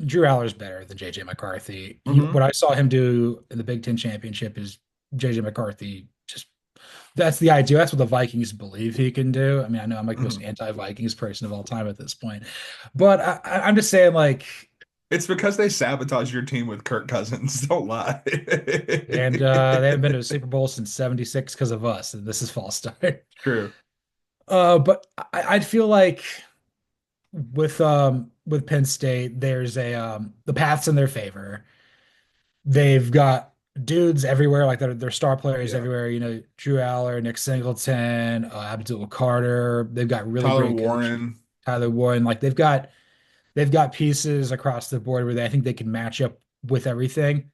Drew Aller's better than JJ McCarthy. Hmm. What I saw him do in the Big Ten championship is JJ McCarthy just that's the idea. That's what the Vikings believe he can do. I mean, I know I'm like the most Mhm. anti-Vikings person of all time at this point, but I'm just saying, like, It's because they sabotage your team with Kirk Cousins. Don't lie. and they haven't been to a Super Bowl since '76 because of us, and this is false start. True. But I'd feel like with Penn State, there's the paths in their favor. They've got dudes everywhere, like their star players Yeah. everywhere. Drew Aller, Nick Singleton, Abdul Carter. They've got really Tyler great coaching. Warren. Tyler Warren, like they've got pieces across the board where I think they can match up with everything.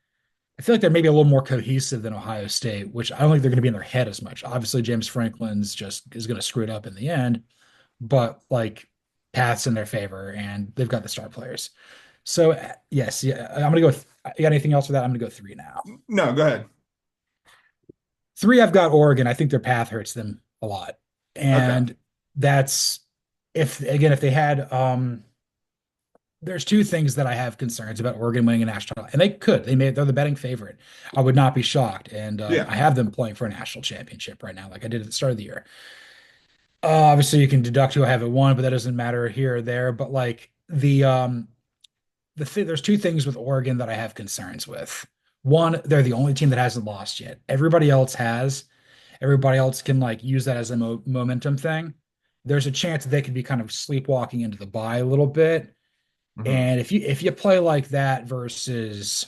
I feel like they're maybe a little more cohesive than Ohio State, which I don't think they're going to be in their head as much. Obviously, James Franklin's just is going to screw it up in the end, but like paths in their favor, and they've got the star players. So yes, yeah, I'm gonna go with. You got anything else for that? I'm gonna go three now. No, go ahead. Three, I've got Oregon. I think their path hurts them a lot, Okay. and that's if they had there's two things that I have concerns about Oregon winning a national title, and they could. They're the betting favorite. I would not be shocked, and Yeah. I have them playing for a national championship right now, like I did at the start of the year. Obviously, you can deduct who I haven't won, but that doesn't matter here or there. But like there's two things with Oregon that I have concerns with. One, they're the only team that hasn't lost yet. Everybody else has. Everybody else can like use that as a momentum thing. There's a chance that they could be kind of sleepwalking into the bye a little bit. Hmm. And if you play like that versus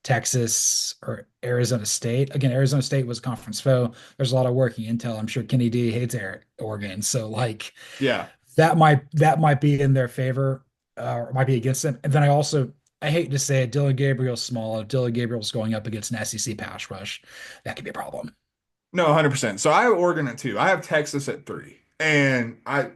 Texas or Arizona State, again, Arizona State was a conference foe. There's a lot of working intel. I'm sure Kenny D hates Oregon, so like Yeah. that might be in their favor, or might be against them. And then I hate to say it, Dylan Gabriel's small. If Dylan Gabriel's going up against an SEC pass rush, that could be a problem. No, 100%. So I have Oregon at two. I have Texas at three. And I'm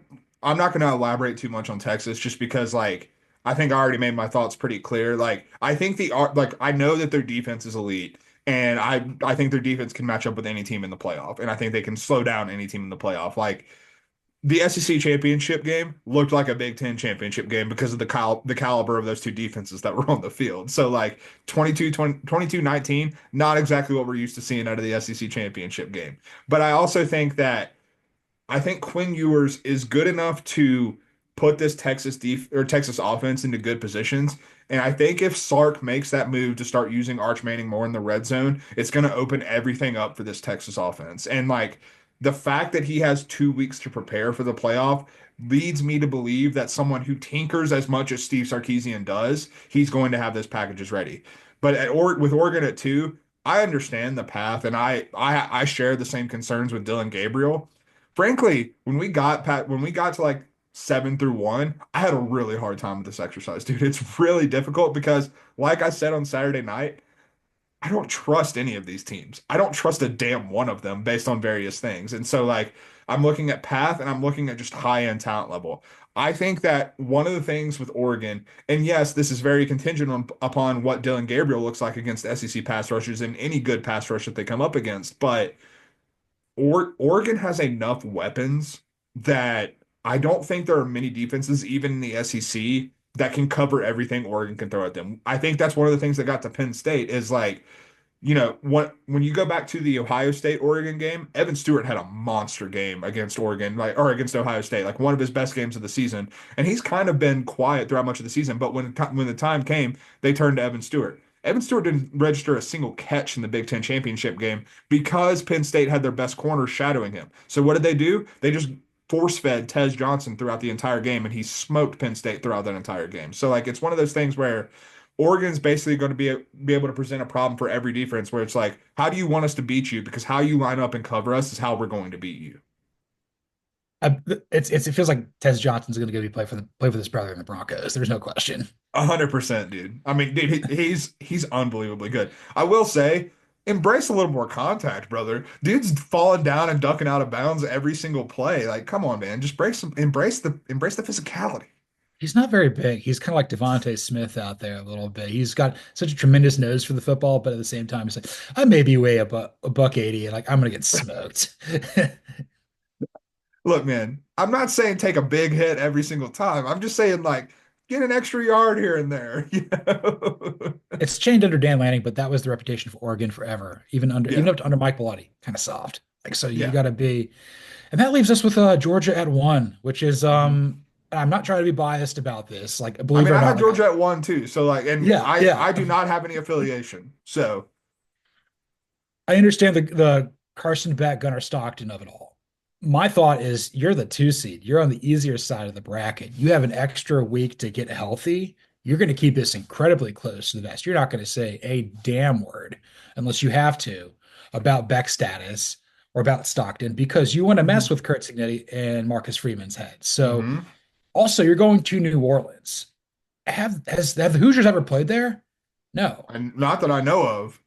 not going to elaborate too much on Texas just because like I think I already made my thoughts pretty clear. Like I think like I know that their defense is elite and I think their defense can match up with any team in the playoff and I think they can slow down any team in the playoff. Like the SEC championship game looked like a Big Ten championship game because of the caliber of those two defenses that were on the field. So like 22-19, not exactly what we're used to seeing out of the SEC championship game. But I think Quinn Ewers is good enough to put this Texas offense into good positions. And I think if Sark makes that move to start using Arch Manning more in the red zone, it's going to open everything up for this Texas offense. And like the fact that he has 2 weeks to prepare for the playoff leads me to believe that someone who tinkers as much as Steve Sarkisian does, he's going to have this packages ready. But with Oregon at two, I understand the path, and I share the same concerns with Dylan Gabriel. Frankly, when we got to like 7 through 1, I had a really hard time with this exercise, dude. It's really difficult because, like I said on Saturday night, I don't trust any of these teams. I don't trust a damn one of them based on various things. And so, like, I'm looking at path and I'm looking at just high end talent level. I think that one of the things with Oregon, and yes, this is very contingent upon what Dylan Gabriel looks like against SEC pass rushers and any good pass rush that they come up against, but Oregon has enough weapons that I don't think there are many defenses, even in the SEC, that can cover everything Oregon can throw at them. I think that's one of the things that got to Penn State is like, when you go back to the Ohio State Oregon game, Evan Stewart had a monster game against Oregon, like or against Ohio State, like one of his best games of the season. And he's kind of been quiet throughout much of the season, but when the time came, they turned to Evan Stewart. Evan Stewart didn't register a single catch in the Big Ten championship game because Penn State had their best corner shadowing him. So what did they do? They just force fed Tez Johnson throughout the entire game, and he smoked Penn State throughout that entire game. So like it's one of those things where Oregon's basically going to be able to present a problem for every defense where it's like, how do you want us to beat you? Because how you line up and cover us is how we're going to beat you. It feels like Tez Johnson's going to be play for this brother in the Broncos. There's no question. 100%, dude. I mean, dude, he's unbelievably good. I will say, embrace a little more contact, brother. Dude's falling down and ducking out of bounds every single play. Like, come on, man. Just embrace the physicality. He's not very big. He's kind of like Devontae Smith out there a little bit. He's got such a tremendous nose for the football, but at the same time, he's like, I maybe weigh a buck 80, and like I'm gonna get smoked. Look, man, I'm not saying take a big hit every single time. I'm just saying like get an extra yard here and there. You know? It's changed under Dan Lanning, but that was the reputation for Oregon forever, even Yeah, up to under Mike Bellotti, kind of soft. Like so, you yeah. got to be, and that leaves us with Georgia at one, which is Mhm. I'm not trying to be biased about this, like I believe it mean, or I not, had like Georgia at one too. So like, and yeah, yeah. I do not have any affiliation. So I understand the Carson Beck, Gunnar Stockton of it all. My thought is you're the two seed. You're on the easier side of the bracket. You have an extra week to get healthy. You're going to keep this incredibly close to the vest. You're not going to say a damn word unless you have to about Beck's status or about Stockton because you want to mess Mhm. with Kurt Signetti and Marcus Freeman's head. So Mhm. also you're going to New Orleans. Have the Hoosiers ever played there? No. And not that I know of.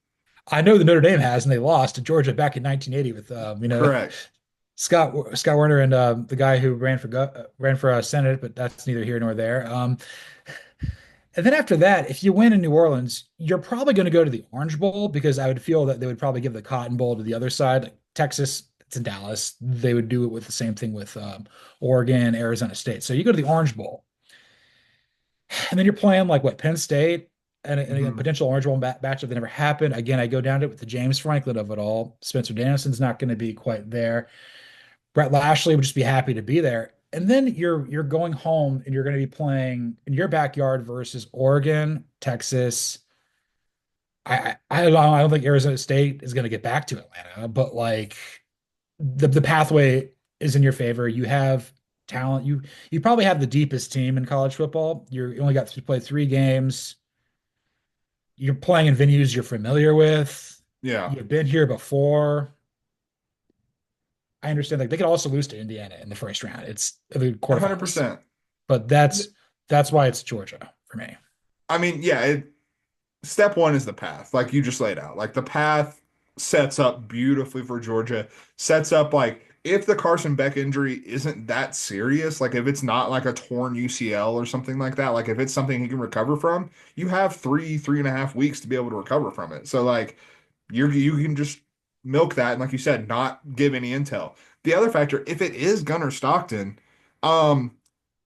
I know the Notre Dame has, and they lost to Georgia back in 1980 with Correct. Scott Warner and the guy who ran for Senate, but that's neither here nor there. And then after that, if you win in New Orleans, you're probably going to go to the Orange Bowl because I would feel that they would probably give the Cotton Bowl to the other side, like Texas. It's in Dallas. They would do it with the same thing with Oregon, Arizona State. So you go to the Orange Bowl, and then you're playing like what Penn State and a Mhm. potential Orange Bowl matchup that never happened. Again, I go down to it with the James Franklin of it all. Spencer Danielson's not going to be quite there. Brett Lashley would just be happy to be there. And then you're going home and you're going to be playing in your backyard versus Oregon, Texas. I don't think Arizona State is going to get back to Atlanta, but like the pathway is in your favor. You have talent. You probably have the deepest team in college football. You only got to play 3 games. You're playing in venues you're familiar with. Yeah. You've been here before. I understand like they could also lose to Indiana in the first round. It's the quarterfinals. 100%. But that's why it's Georgia for me. I mean, yeah, step one is the path, like you just laid out. Like the path sets up beautifully for Georgia, sets up like if the Carson Beck injury isn't that serious, like if it's not like a torn UCL or something like that, like if it's something he can recover from, you have 3.5 weeks to be able to recover from it. So like you can just milk that and like you said, not give any intel. The other factor, if it is Gunnar Stockton, um,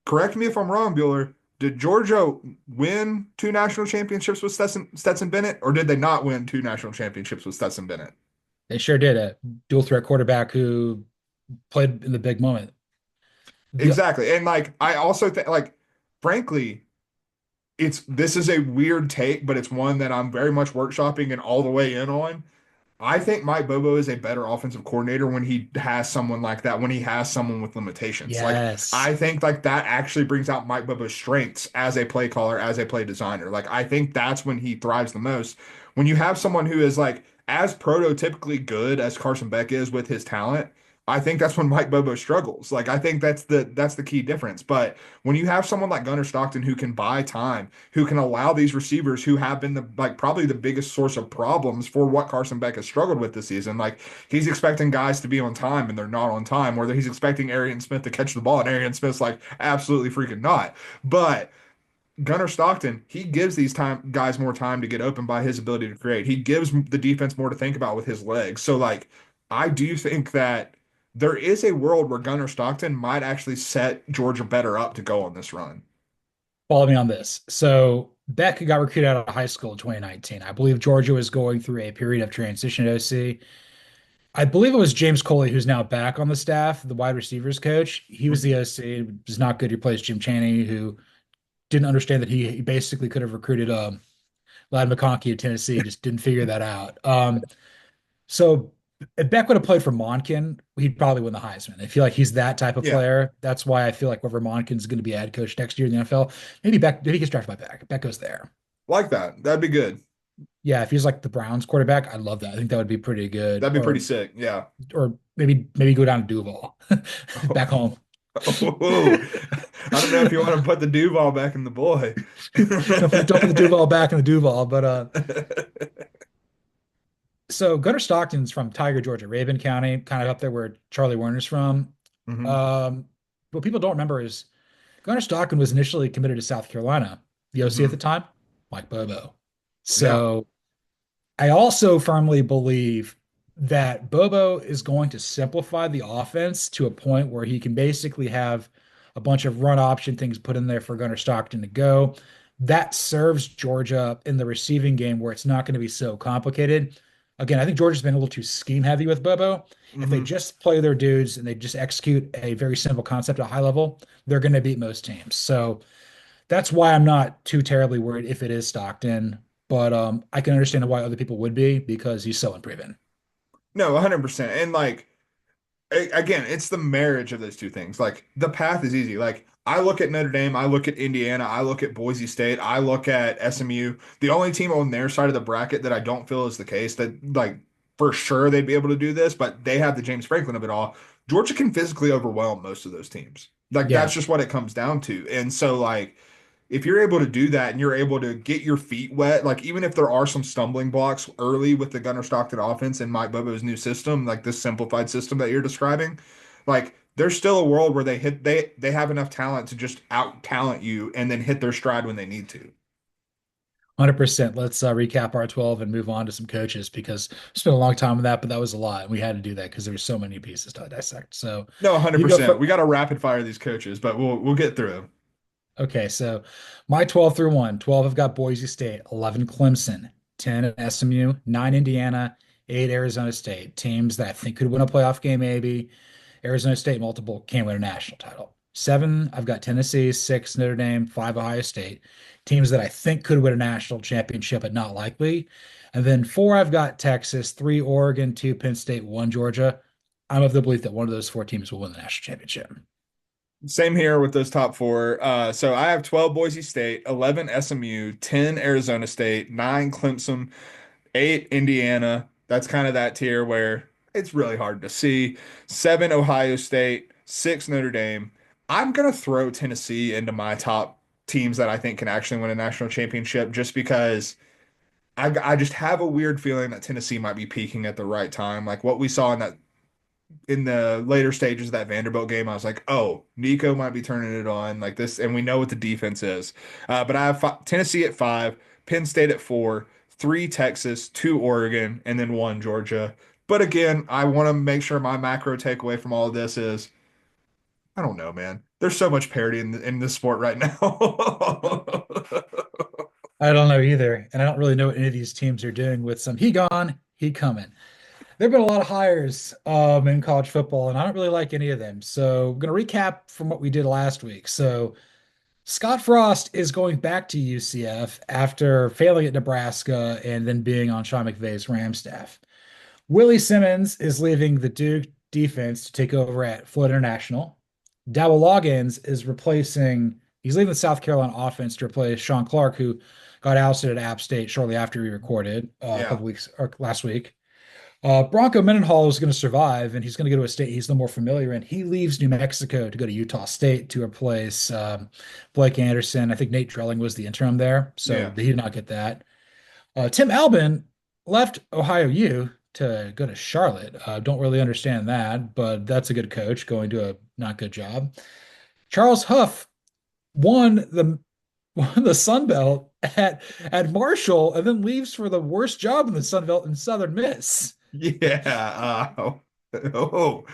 correct me if I'm wrong, Bueller. Did Georgia win 2 national championships with Stetson Bennett, or did they not win 2 national championships with Stetson Bennett? They sure did a dual threat quarterback who played in the big moment. The Exactly. And like I also think like frankly, it's this is a weird take, but it's one that I'm very much workshopping and all the way in on. I think Mike Bobo is a better offensive coordinator when he has someone like that, when he has someone with limitations. Like, yes. I think like that actually brings out Mike Bobo's strengths as a play caller, as a play designer. Like, I think that's when he thrives the most. When you have someone who is like as prototypically good as Carson Beck is with his talent, I think that's when Mike Bobo struggles. Like, I think that's the key difference. But when you have someone like Gunnar Stockton who can buy time, who can allow these receivers who have been the like probably the biggest source of problems for what Carson Beck has struggled with this season. Like he's expecting guys to be on time and they're not on time, or he's expecting Arian Smith to catch the ball and Arian Smith's like absolutely freaking not. But Gunnar Stockton, he gives these time guys more time to get open by his ability to create. He gives the defense more to think about with his legs. So like I do think that there is a world where Gunnar Stockton might actually set Georgia better up to go on this run. Follow me on this. So Beck got recruited out of high school in 2019. I believe Georgia was going through a period of transition at OC. I believe it was James Coley, who's now back on the staff, the wide receivers coach. He was the OC, was not good. He replaced Jim Chaney, who didn't understand that he basically could have recruited Lad McConkey of Tennessee, just didn't figure that out. So if Beck would have played for Monken, he'd probably win the Heisman. I feel like he's that type of Yeah, player. That's why I feel like whoever Monken's going to be head coach next year in the NFL, maybe he gets drafted by Beck. Beck goes there. like that. That'd be good. Yeah, if he's like the Browns quarterback, I love that. I think that would be pretty good. That'd be pretty sick. Yeah. Or maybe go down to Duval, back home. Oh, I don't know if you want to put the Duval back in the boy. Don't put the Duval back in the Duval, but so Gunnar Stockton's from Tiger, Georgia, Rabun County, kind of up there where Charlie Warner's from. hmm Um, what people don't remember is Gunnar Stockton was initially committed to South Carolina. The OC at the hmm time, Mike Bobo. Yeah. So I also firmly believe that Bobo is going to simplify the offense to a point where he can basically have a bunch of run option things put in there for Gunnar Stockton to go. That serves Georgia in the receiving game where it's not going to be so complicated. Again, I think Georgia's been a little too scheme heavy with Bobo. If they Hmm. just play their dudes and they just execute a very simple concept at a high level, they're going to beat most teams. So that's why I'm not too terribly worried if it is Stockton. But I can understand why other people would be because he's so unproven. No, 100%. And like, again, it's the marriage of those two things. Like the path is easy. Like I look at Notre Dame, I look at Indiana, I look at Boise State, I look at SMU. The only team on their side of the bracket that I don't feel is the case that like for sure they'd be able to do this, but they have the James Franklin of it all. Georgia can physically overwhelm most of those teams. Like that's Yeah, just what it comes down to. And so like if you're able to do that and you're able to get your feet wet, like even if there are some stumbling blocks early with the Gunnar Stockton offense and Mike Bobo's new system, like this simplified system that you're describing, like there's still a world where they have enough talent to just out talent you and then hit their stride when they need to. 100%. Let's recap R12 and move on to some coaches because we spent a long time on that, but that was a lot. And we had to do that because there were so many pieces to dissect. So No, you go 100%. for We got to rapid fire these coaches, but we'll get through them. Okay, so my 12 through 1. 12 have got Boise State, 11 Clemson, 10 SMU, 9 Indiana, 8 Arizona State. Teams that I think could win a playoff game, maybe. Arizona State multiple can win a national title. 7, I've got Tennessee, 6 Notre Dame, 5 Ohio State. Teams that I think could win a national championship, but not likely. And then 4, I've got Texas, 3 Oregon, 2 Penn State, 1 Georgia. I'm of the belief that one of those 4 teams will win the national championship. Same here with those top four. So I have 12 Boise State, 11 SMU, 10 Arizona State, 9 Clemson, 8 Indiana. That's kind of that tier where it's really hard to see. 7 Ohio State, 6 Notre Dame. I'm gonna throw Tennessee into my top teams that I think can actually win a national championship just because I just have a weird feeling that Tennessee might be peaking at the right time. Like what we saw in the later stages of that Vanderbilt game, I was like, oh, Nico might be turning it on like this, and we know what the defense is. But I have Tennessee at 5, Penn State at 4, 3 Texas, 2 Oregon, and then 1 Georgia. But again, I want to make sure my macro takeaway from all of this is, I don't know, man. There's so much parity in this sport right now. I don't know either. And I don't really know what any of these teams are doing with some he gone, he coming. There have been a lot of hires in college football, and I don't really like any of them. So I'm going to recap from what we did last week. So Scott Frost is going back to UCF after failing at Nebraska and then being on Sean McVay's Ram staff. Willie Simmons is leaving the Duke defense to take over at Florida International. Dowell Loggins is he's leaving the South Carolina offense to replace Sean Clark, who got ousted at App State shortly after we recorded a Yeah, couple weeks or last week. Bronco Mendenhall is going to survive, and he's going to go to a state he's no more familiar in. He leaves New Mexico to go to Utah State to replace Blake Anderson. I think Nate Drilling was the interim there, so yeah. he did not get that. Tim Albin left Ohio U to go to Charlotte. Don't really understand that, but that's a good coach going to a not good job. Charles Huff won the won the Sun Belt at Marshall and then leaves for the worst job in the Sun Belt in Southern Miss. Yeah. Oh.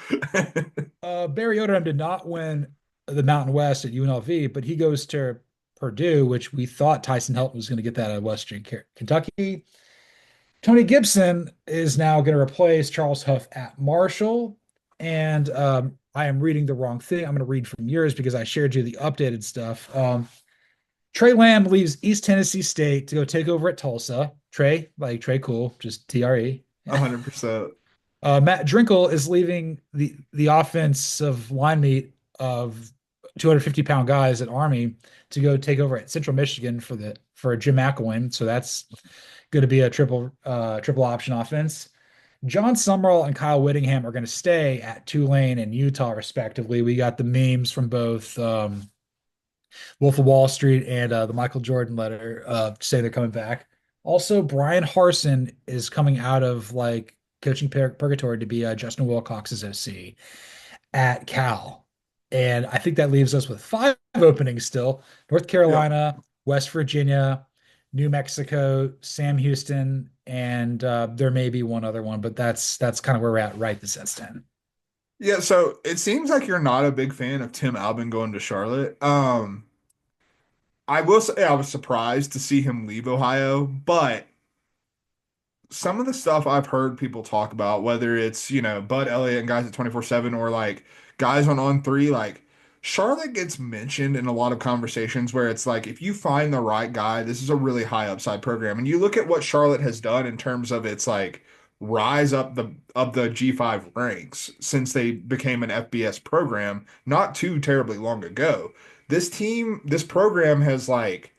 Barry Odom did not win the Mountain West at UNLV, but he goes to Purdue, which we thought Tyson Helton was going to get that at Western Kentucky. Tony Gibson is now going to replace Charles Huff at Marshall. And I am reading the wrong thing. I'm going to read from yours because I shared you the updated stuff. Trey Lamb leaves East Tennessee State to go take over at Tulsa. Trey, like Trey Cool, just TRE. 100%. Matt Drinkle is leaving the offensive line meet of 250 pound guys at Army to go take over at Central Michigan for Jim McElwain. So that's going to be a triple option offense. John Summerall and Kyle Whittingham are going to stay at Tulane and Utah, respectively. We got the memes from both Wolf of Wall Street and the Michael Jordan letter saying they're coming back. Also, Brian Harson is coming out of like coaching purgatory to be Justin Wilcox's OC at Cal. And I think that leaves us with 5 openings still: North Yep. Carolina, West Virginia, New Mexico, Sam Houston, and there may be one other one, but that's kind of where we're at right this instant. Yeah, so it seems like you're not a big fan of Tim Albin going to Charlotte. I will say I was surprised to see him leave Ohio, but some of the stuff I've heard people talk about, whether it's, Bud Elliott and guys at 24/7 or like guys on three, like Charlotte gets mentioned in a lot of conversations where it's like, if you find the right guy, this is a really high upside program. And you look at what Charlotte has done in terms of its like rise up the G5 ranks since they became an FBS program not too terribly long ago. This program has like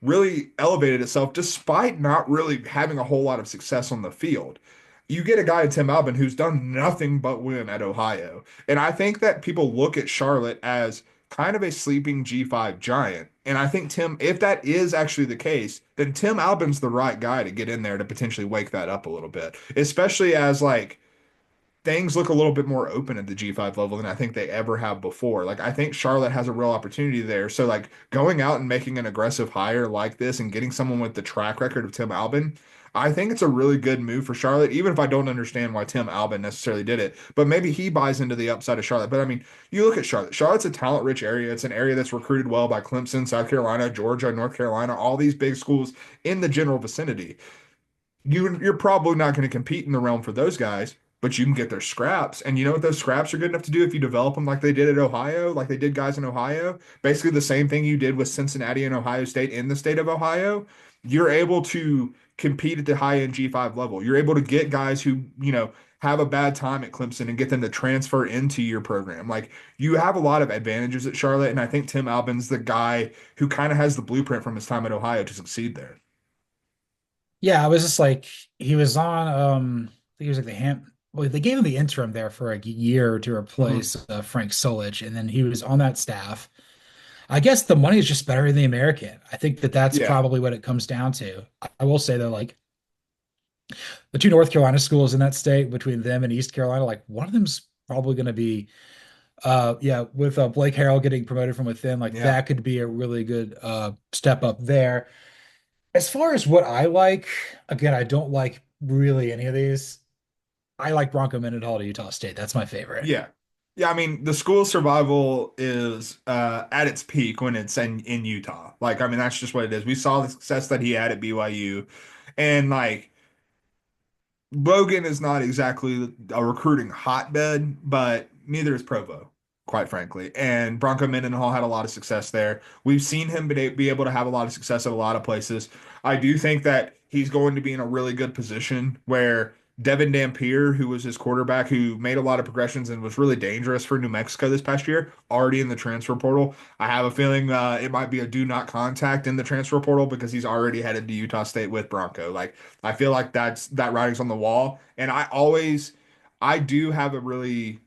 really elevated itself despite not really having a whole lot of success on the field. You get a guy, Tim Albin, who's done nothing but win at Ohio. And I think that people look at Charlotte as kind of a sleeping G5 giant. And I think if that is actually the case, then Tim Albin's the right guy to get in there to potentially wake that up a little bit, especially as like things look a little bit more open at the G5 level than I think they ever have before. Like I think Charlotte has a real opportunity there. So like going out and making an aggressive hire like this and getting someone with the track record of Tim Albin, I think it's a really good move for Charlotte, even if I don't understand why Tim Albin necessarily did it. But maybe he buys into the upside of Charlotte. But I mean, you look at Charlotte. Charlotte's a talent-rich area. It's an area that's recruited well by Clemson, South Carolina, Georgia, North Carolina, all these big schools in the general vicinity. You're probably not going to compete in the realm for those guys, but you can get their scraps. And you know what those scraps are good enough to do if you develop them like they did at Ohio, like they did guys in Ohio? Basically the same thing you did with Cincinnati and Ohio State in the state of Ohio. You're able to compete at the high end G5 level. You're able to get guys who, have a bad time at Clemson and get them to transfer into your program. Like you have a lot of advantages at Charlotte, and I think Tim Albin's the guy who kind of has the blueprint from his time at Ohio to succeed there. Yeah, I was just like he was on I think he was like well, they gave him the interim there for a year to Mhm. replace Frank Solich, and then he was on that staff. I guess the money is just better in the American. I think that that's Yeah. probably what it comes down to. I will say though, like the two North Carolina schools in that state, between them and East Carolina, like one of them's probably going to be yeah, with Blake Harrell getting promoted from within, like Yeah. that could be a really good step up there. As far as what I like, again, I don't like really any of these. I like Bronco Mendenhall to Utah State. That's my favorite. Yeah. Yeah, I mean, the school survival is at its peak when it's in Utah. Like, I mean, that's just what it is. We saw the success that he had at BYU. And like Logan is not exactly a recruiting hotbed, but neither is Provo, quite frankly. And Bronco Mendenhall had a lot of success there. We've seen him be able to have a lot of success at a lot of places. I do think that he's going to be in a really good position where Devin Dampier, who was his quarterback, who made a lot of progressions and was really dangerous for New Mexico this past year, already in the transfer portal. I have a feeling it might be a do not contact in the transfer portal because he's already headed to Utah State with Bronco. Like I feel like that writing's on the wall. And I do have a really,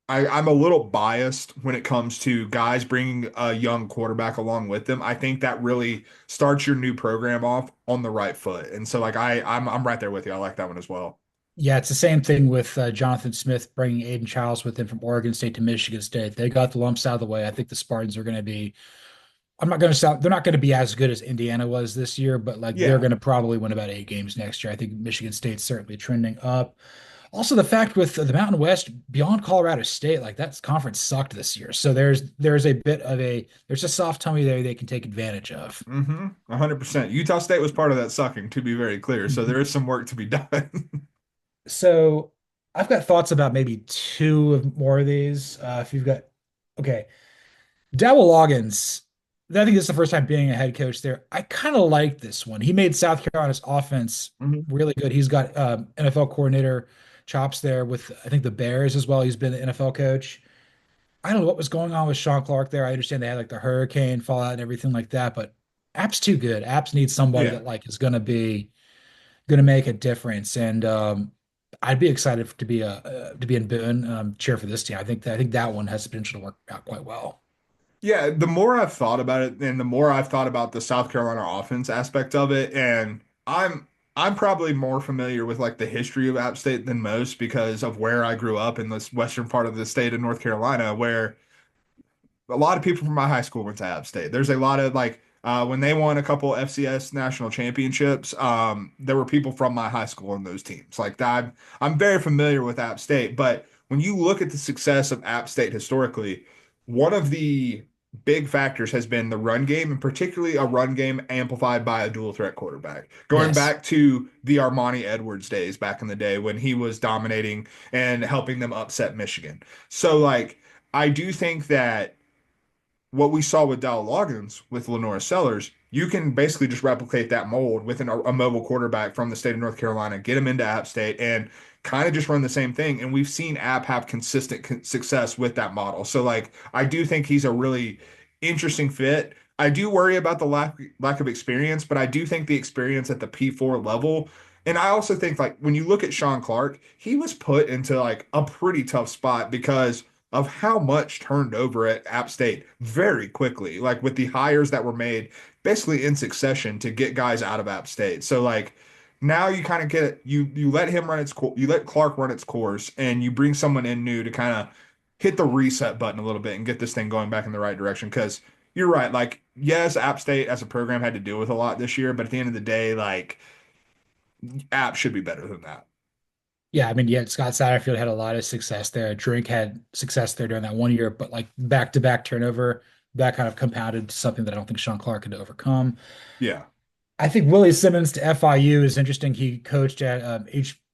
I'm a little biased when it comes to guys bringing a young quarterback along with them. I think that really starts your new program off on the right foot. And so like I'm right there with you. I like that one as well. Yeah, it's the same thing with Jonathan Smith bringing Aiden Childs with him from Oregon State to Michigan State. They got the lumps out of the way. I think the Spartans are going to be. I'm not going to sound. They're not going to be as good as Indiana was this year, but like they're Yeah. going to probably win about 8 games next year. I think Michigan State's certainly trending up. Also, the fact with the Mountain West beyond Colorado State, like that conference sucked this year. So there's a bit of there's a soft tummy there they can take advantage of. 100%. Utah State was part of that sucking, to be very clear. So there is some work to be done. So I've got thoughts about maybe two of more of these. If you've got, okay, Dowell Loggins. I think this is the first time being a head coach there. I kind of like this one. He made South Carolina's offense Mhm. really good. He's got NFL coordinator chops there with I think the Bears as well. He's been the NFL coach. I don't know what was going on with Sean Clark there. I understand they had like the hurricane fallout and everything like that, but App's too good. Apps needs somebody Yeah. that like is gonna make a difference. And I'd be excited to be in Boone, cheer for this team. I think that one has the potential to work out quite well. Yeah, the more I've thought about it, and the more I've thought about the South Carolina offense aspect of it, and I'm probably more familiar with like the history of App State than most because of where I grew up in this western part of the state of North Carolina, where a lot of people from my high school went to App State. There's a lot of like when they won a couple FCS national championships, there were people from my high school in those teams. Like that, I'm very familiar with App State, but when you look at the success of App State historically, one of the big factors has been the run game, and particularly a run game amplified by a dual threat quarterback. Going Yes. back to the Armani Edwards days back in the day when he was dominating and helping them upset Michigan. So, like, I do think that what we saw with Dow Loggins with Lenora Sellers, you can basically just replicate that mold with a mobile quarterback from the state of North Carolina, get him into App State, and kind of just run the same thing. And we've seen App have consistent success with that model. So, like, I do think he's a really interesting fit. I do worry about the lack of experience, but I do think the experience at the P4 level. And I also think, like, when you look at Sean Clark, he was put into like a pretty tough spot because of how much turned over at App State very quickly, like with the hires that were made basically in succession to get guys out of App State. So like now you kind of get you let him run its you let Clark run its course, and you bring someone in new to kind of hit the reset button a little bit and get this thing going back in the right direction. Because you're right, like yes, App State as a program had to deal with a lot this year, but at the end of the day, like App should be better than that. Yeah, I mean, yeah, Scott Satterfield had a lot of success there. Drink had success there during that one year, but like back-to-back turnover, that kind of compounded to something that I don't think Sean Clark could overcome. Yeah. I think Willie Simmons to FIU is interesting. He coached at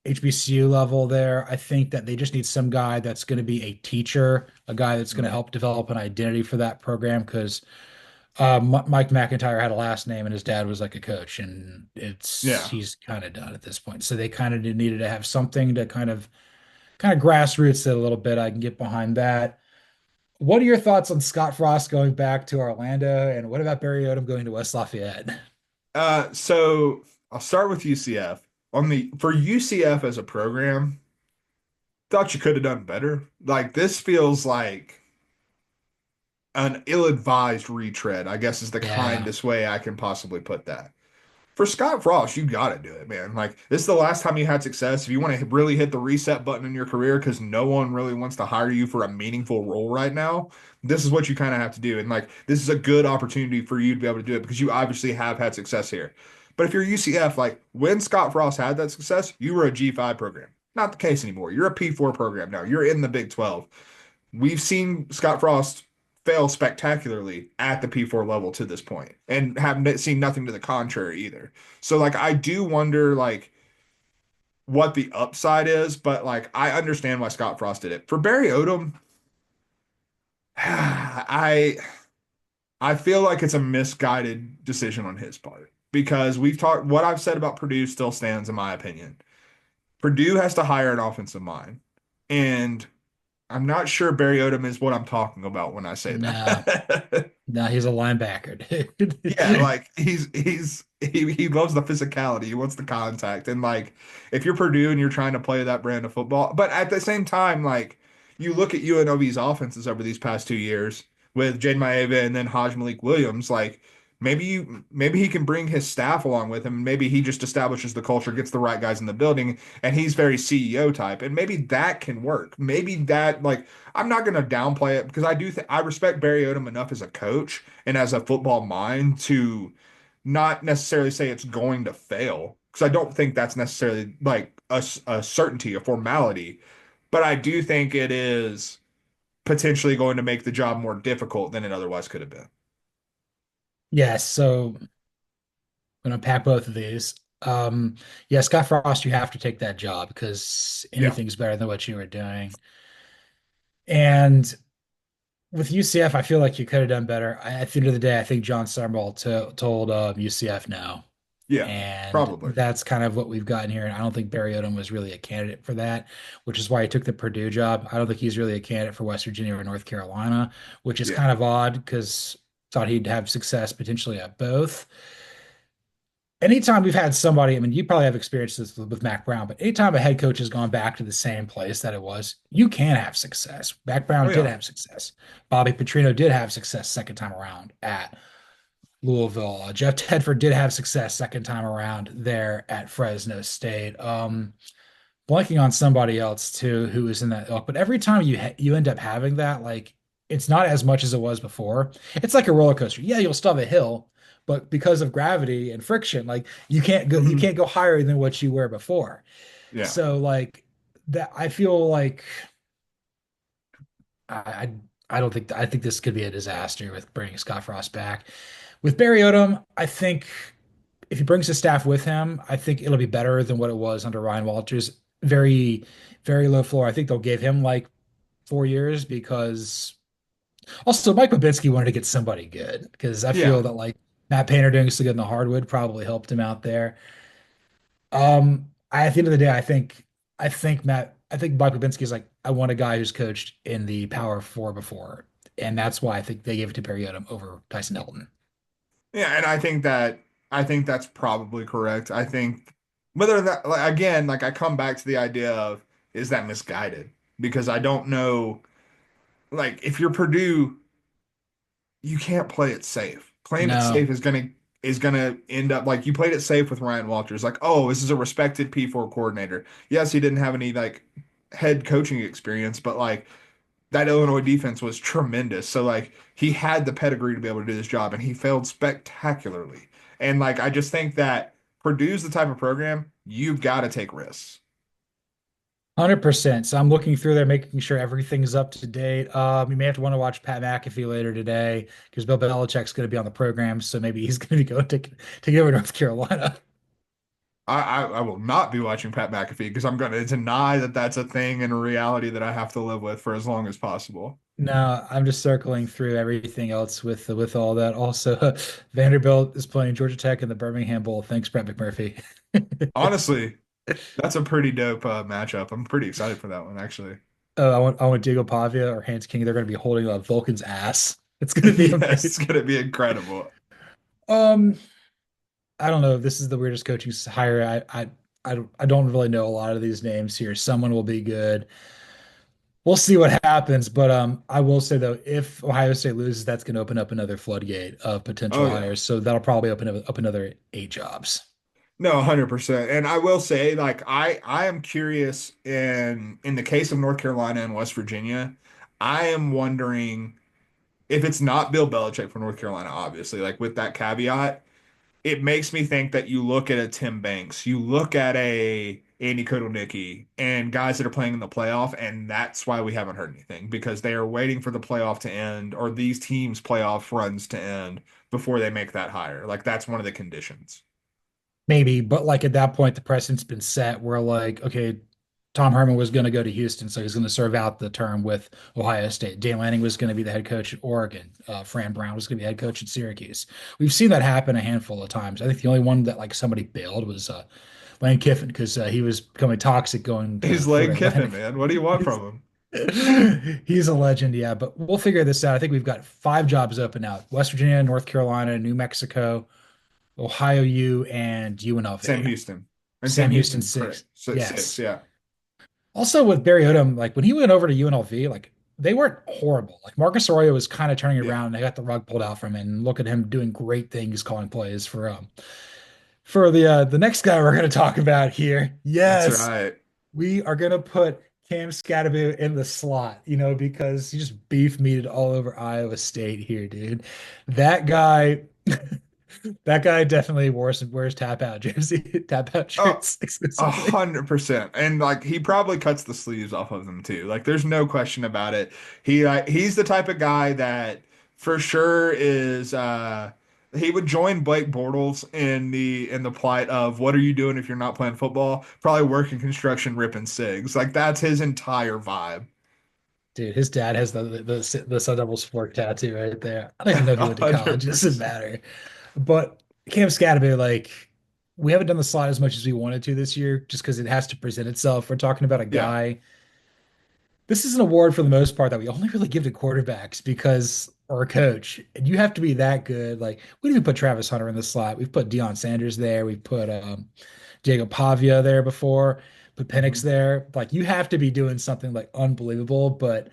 HBCU level there. I think that they just need some guy that's going to be a teacher, a guy that's going to Mhm. help develop an identity for that program because Mike McIntyre had a last name and his dad was like a coach, and it's Yeah. he's kind of done at this point. So they kind of needed to have something to kind of grassroots it a little bit. I can get behind that. What are your thoughts on Scott Frost going back to Orlando, and what about Barry Odom going to West Lafayette? So I'll start with UCF. On the for UCF as a program, thought you could have done better. Like this feels like an ill-advised retread, I guess is the Yeah, kindest way I can possibly put that. For Scott Frost, you got to do it, man. Like this is the last time you had success. If you want to really hit the reset button in your career, because no one really wants to hire you for a meaningful role right now, this is what you kind of have to do. And like this is a good opportunity for you to be able to do it because you obviously have had success here. But if you're UCF, like when Scott Frost had that success, you were a G5 program. Not the case anymore. You're a P4 program now. You're in the Big 12. We've seen Scott Frost fail spectacularly at the P4 level to this point and haven't seen nothing to the contrary either. So like I do wonder like what the upside is, but like I understand why Scott Frost did it. For Barry Odom, I feel like it's a misguided decision on his part because we've talked what I've said about Purdue still stands in my opinion. Purdue has to hire an offensive mind. And I'm not sure Barry Odom is what I'm talking about when I say no, that. no, he's a linebacker, Yeah, dude. like he loves the physicality. He wants the contact. And like if you're Purdue and you're trying to play that brand of football, but at the same time, like you look at UNLV's offenses over these past 2 years with Jade Maeva and then Haj Malik Williams, like maybe he can bring his staff along with him. Maybe he just establishes the culture, gets the right guys in the building, and he's very CEO type. And maybe that can work. Maybe that like I'm not gonna downplay it because I do think I respect Barry Odom enough as a coach and as a football mind to not necessarily say it's going to fail because I don't think that's necessarily like a certainty, a formality, but I do think it is potentially going to make the job more difficult than it otherwise could have been. Yes, so I'm gonna pack both of these. Yeah, Scott Frost, you have to take that job because Yeah, anything's better than what you were doing. And with UCF, I feel like you could have done better. At the end of the day, I think John Summerall told UCF no. yeah, And probably. that's kind of what we've gotten here. And I don't think Barry Odom was really a candidate for that, which is why he took the Purdue job. I don't think he's really a candidate for West Virginia or North Carolina, which is Yeah. kind of odd because thought he'd have success potentially at both. Anytime we've had somebody, I mean, you probably have experiences with Mac Brown, but anytime a head coach has gone back to the same place that it was, you can have success. Mac Oh Brown did yeah. have success. Bobby Petrino did have success second time around at Louisville. Jeff Tedford did have success second time around there at Fresno State. Blanking on somebody else too who was in that ilk, but every time you end up having that, like it's not as much as it was before. It's like a roller coaster. Yeah, you'll still have a hill, but because of gravity and friction, like you Mhm. can't go higher than what you were before. Yeah. So like that, I feel like. I I don't think I think this could be a disaster with bringing Scott Frost back. With Barry Odom, I think if he brings his staff with him, I think it'll be better than what it was under Ryan Walters. Very, very low floor. I think they'll give him like 4 years because also Mike Babinski wanted to get somebody good because I feel Yeah. that like Matt Painter doing so good in the hardwood probably helped him out there. At the end of the day, I think Mike Babinski is like, I want a guy who's coached in the Power Four before, and that's why I think they gave it to Perry Odom over Tyson Elton. Yeah, and I think that's probably correct. I think whether that like again, like I come back to the idea of is that misguided? Because I don't know like if you're Purdue, you can't play it safe. Playing it No, safe is gonna end up like you played it safe with Ryan Walters. Like, oh, this is a respected P4 coordinator. Yes, he didn't have any like head coaching experience, but like that Illinois defense was tremendous. So like he had the pedigree to be able to do this job and he failed spectacularly. And like I just think that Purdue's the type of program you've got to take risks. 100%. So I'm looking through there, making sure everything's up to date. You may have to want to watch Pat McAfee later today because Bill Belichick's going to be on the program, so maybe he's going to be going to go to North Carolina. I will not be watching Pat McAfee because I'm going to deny that that's a thing and a reality that I have to live with for as long as possible. No, I'm just circling through everything else with all that. Also, Vanderbilt is playing Georgia Tech in the Birmingham Bowl. Thanks, Brett McMurphy. Honestly, that's a pretty dope matchup. I'm pretty excited for that one, actually. I want Diego Pavia or Hans King. They're going to be holding Vulcan's ass. It's going to be Yes, it's amazing. going to be incredible. Um, I don't know. This is the weirdest coaching hire. I don't really know a lot of these names here. Someone will be good. We'll see what happens. But I will say though, if Ohio State loses, that's going to open up another floodgate of Oh potential yeah. hires. So that'll probably open up another 8 jobs. No, 100%. And I will say, like, I am curious in the case of North Carolina and West Virginia, I am wondering if it's not Bill Belichick for North Carolina, obviously, like with that caveat, it makes me think that you look at a Tim Banks, you look at a Andy Kotelnicki and guys that are playing in the playoff, and that's why we haven't heard anything because they are waiting for the playoff to end or these teams' playoff runs to end before they make that hire. Like that's one of the conditions. Maybe, but like at that point, the precedent's been set where like, okay, Tom Herman was going to go to Houston, so he's going to serve out the term with Ohio State. Dan Lanning was going to be the head coach at Oregon. Fran Brown was going to be head coach at Syracuse. We've seen that happen a handful of times. I think the only one that like somebody bailed was Lane Kiffin because he was becoming toxic going to He's Lane Florida Kiffin, Atlantic. man. What do you want He's, from him? he's a legend, yeah. But we'll figure this out. I think we've got 5 jobs open now: West Virginia, North Carolina, New Mexico, Ohio U, and Sam UNLV. Houston. And Sam Sam Houston Houston's correct. six. Six, Yes. yeah. Also with Barry Odom, like when he went over to UNLV, like they weren't horrible. Like Marcus Arroyo was kind of turning it Yeah. around and they got the rug pulled out from him. And look at him doing great things calling plays for the next guy we're gonna talk about here. That's Yes, right. we are gonna put Cam Skattebo in the slot, because he just beef meated all over Iowa State here, dude. That guy, that guy definitely wears tap out jersey, tap out Oh, shirts a exclusively. 100%. And like he probably cuts the sleeves off of them too. Like there's no question about it. He's the type of guy that for sure is he would join Blake Bortles in the plight of what are you doing if you're not playing football? Probably working construction, ripping cigs. Like that's his entire vibe. Dude, his dad has the Sun Devils fork tattoo right there. I don't even know if he A went to college. hundred It doesn't percent. matter. But Cam Skattebo, like, we haven't done the slot as much as we wanted to this year, just because it has to present itself. We're talking about a Yeah. guy. This is an award for the most part that we only really give to quarterbacks because, or a coach, and you have to be that good. Like, we didn't even put Travis Hunter in the slot. We've put Deion Sanders there. We've put Diego Pavia there before. Put Penix Mhm. there. Like, you have to be doing something like unbelievable, but.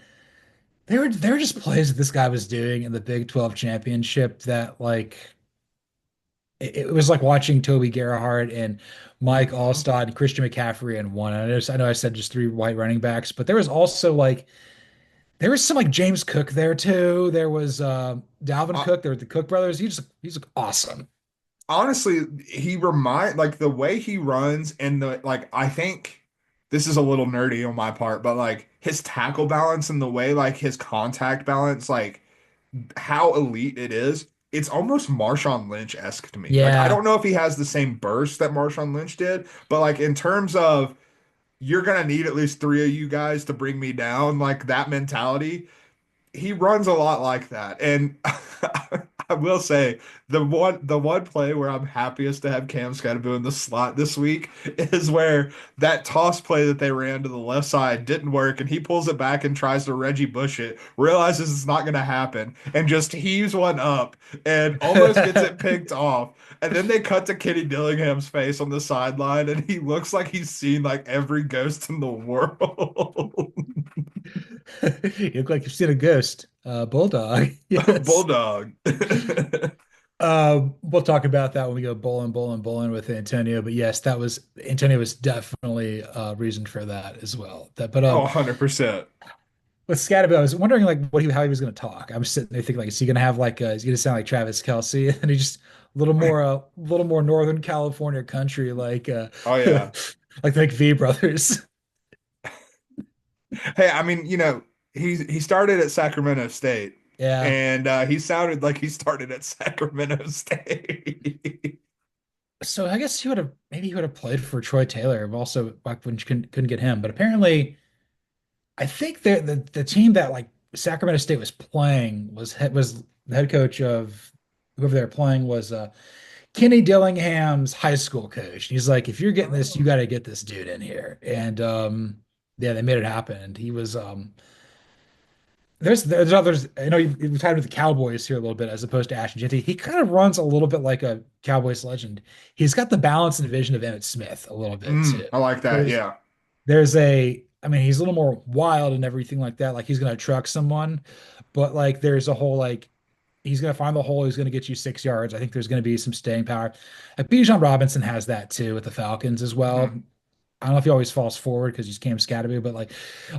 There were just plays that this guy was doing in the Big 12 championship that like it was like watching Toby Gerhardt and Mike Mhm. Allstott and Christian McCaffrey in one. I know I said just 3 white running backs, but there was also like there was some like James Cook there too. There was Dalvin Uh, Cook. There were the Cook brothers. He's awesome. honestly, he remind like the way he runs and the like I think. this is a little nerdy on my part, but like his tackle balance and the way like his contact balance, like how elite it is, it's almost Marshawn Lynch-esque to me. Like I Yeah. don't know if he has the same burst that Marshawn Lynch did, but like in terms of you're gonna need at least three of you guys to bring me down, like that mentality, he runs a lot like that. And I will say the one play where I'm happiest to have Cam Skattebo in the slot this week is where that toss play that they ran to the left side didn't work and he pulls it back and tries to Reggie Bush it, realizes it's not gonna happen, and just heaves one up and almost gets it picked off. And then they cut to Kenny Dillingham's face on the sideline, and he looks like he's seen like every ghost in the world. You look like you've seen a ghost. Bulldog. Yes. Bulldog. We'll talk about that when we go bowling with Antonio. But yes, that was Antonio was definitely a reason for that as well. Oh, 100%. With Scatterbo, I was wondering like how he was going to talk. I'm sitting there thinking like, is he going to have like is he going to sound like Travis Kelsey? And he just a little more Northern California country like Oh yeah. like the McVie brothers. Hey, I mean, he started at Sacramento State, Yeah. and he sounded like he started at Sacramento State. So I guess he would have played for Troy Taylor, also back when you couldn't get him. But apparently, I think the team that like Sacramento State was playing was the head coach of whoever they're playing was Kenny Dillingham's high school coach. And he's like, if you're getting this, you Oh. got to get this dude in here. And yeah, they made it happen. And he was there's others. I know you've tied with the Cowboys here a little bit as opposed to Ashton Jeanty. He kind of runs a little bit like a Cowboys legend. He's got the balance and vision of Emmitt Smith a little bit too. I like that. There's Yeah. I mean, he's a little more wild and everything like that. Like he's gonna truck someone, but like there's a whole like he's gonna find the hole. He's gonna get you 6 yards. I think there's gonna be some staying power. Bijan Robinson has that too with the Falcons as well. Mhm. I don't know if he always falls forward because he's Cam Skattebo, but like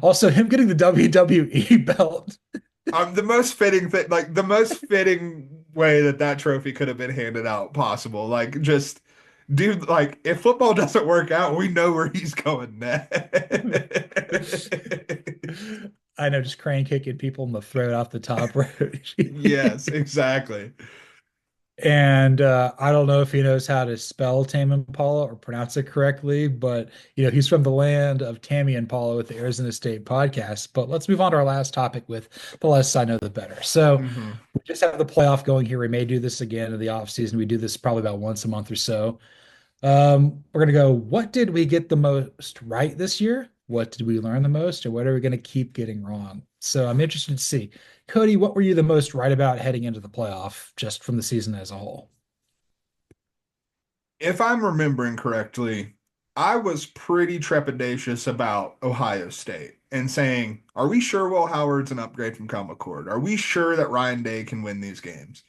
also him getting the WWE belt. The most fitting thing, like the most fitting way that that trophy could have been handed out possible. Like, just, dude, like, if football doesn't work out, we know where he's going next. I know, just crane kicking people in the throat off the top rope. Yes, exactly. And I don't know if he knows how to spell Tame Impala or pronounce it correctly, but he's from the land of Tammy Impala with the Arizona State podcast. But let's move on to our last topic with the less I know, the better. So Hmm. we just have the playoff going here. We may do this again in the off season. We do this probably about once a month or so. We're gonna go, what did we get the most right this year? What did we learn the most, or what are we gonna keep getting wrong? So I'm interested to see. Cody, what were you the most right about heading into the playoff, just from the season as a whole? If I'm remembering correctly, I was pretty trepidatious about Ohio State and saying, are we sure Will Howard's an upgrade from Kyle McCord? Are we sure that Ryan Day can win these games?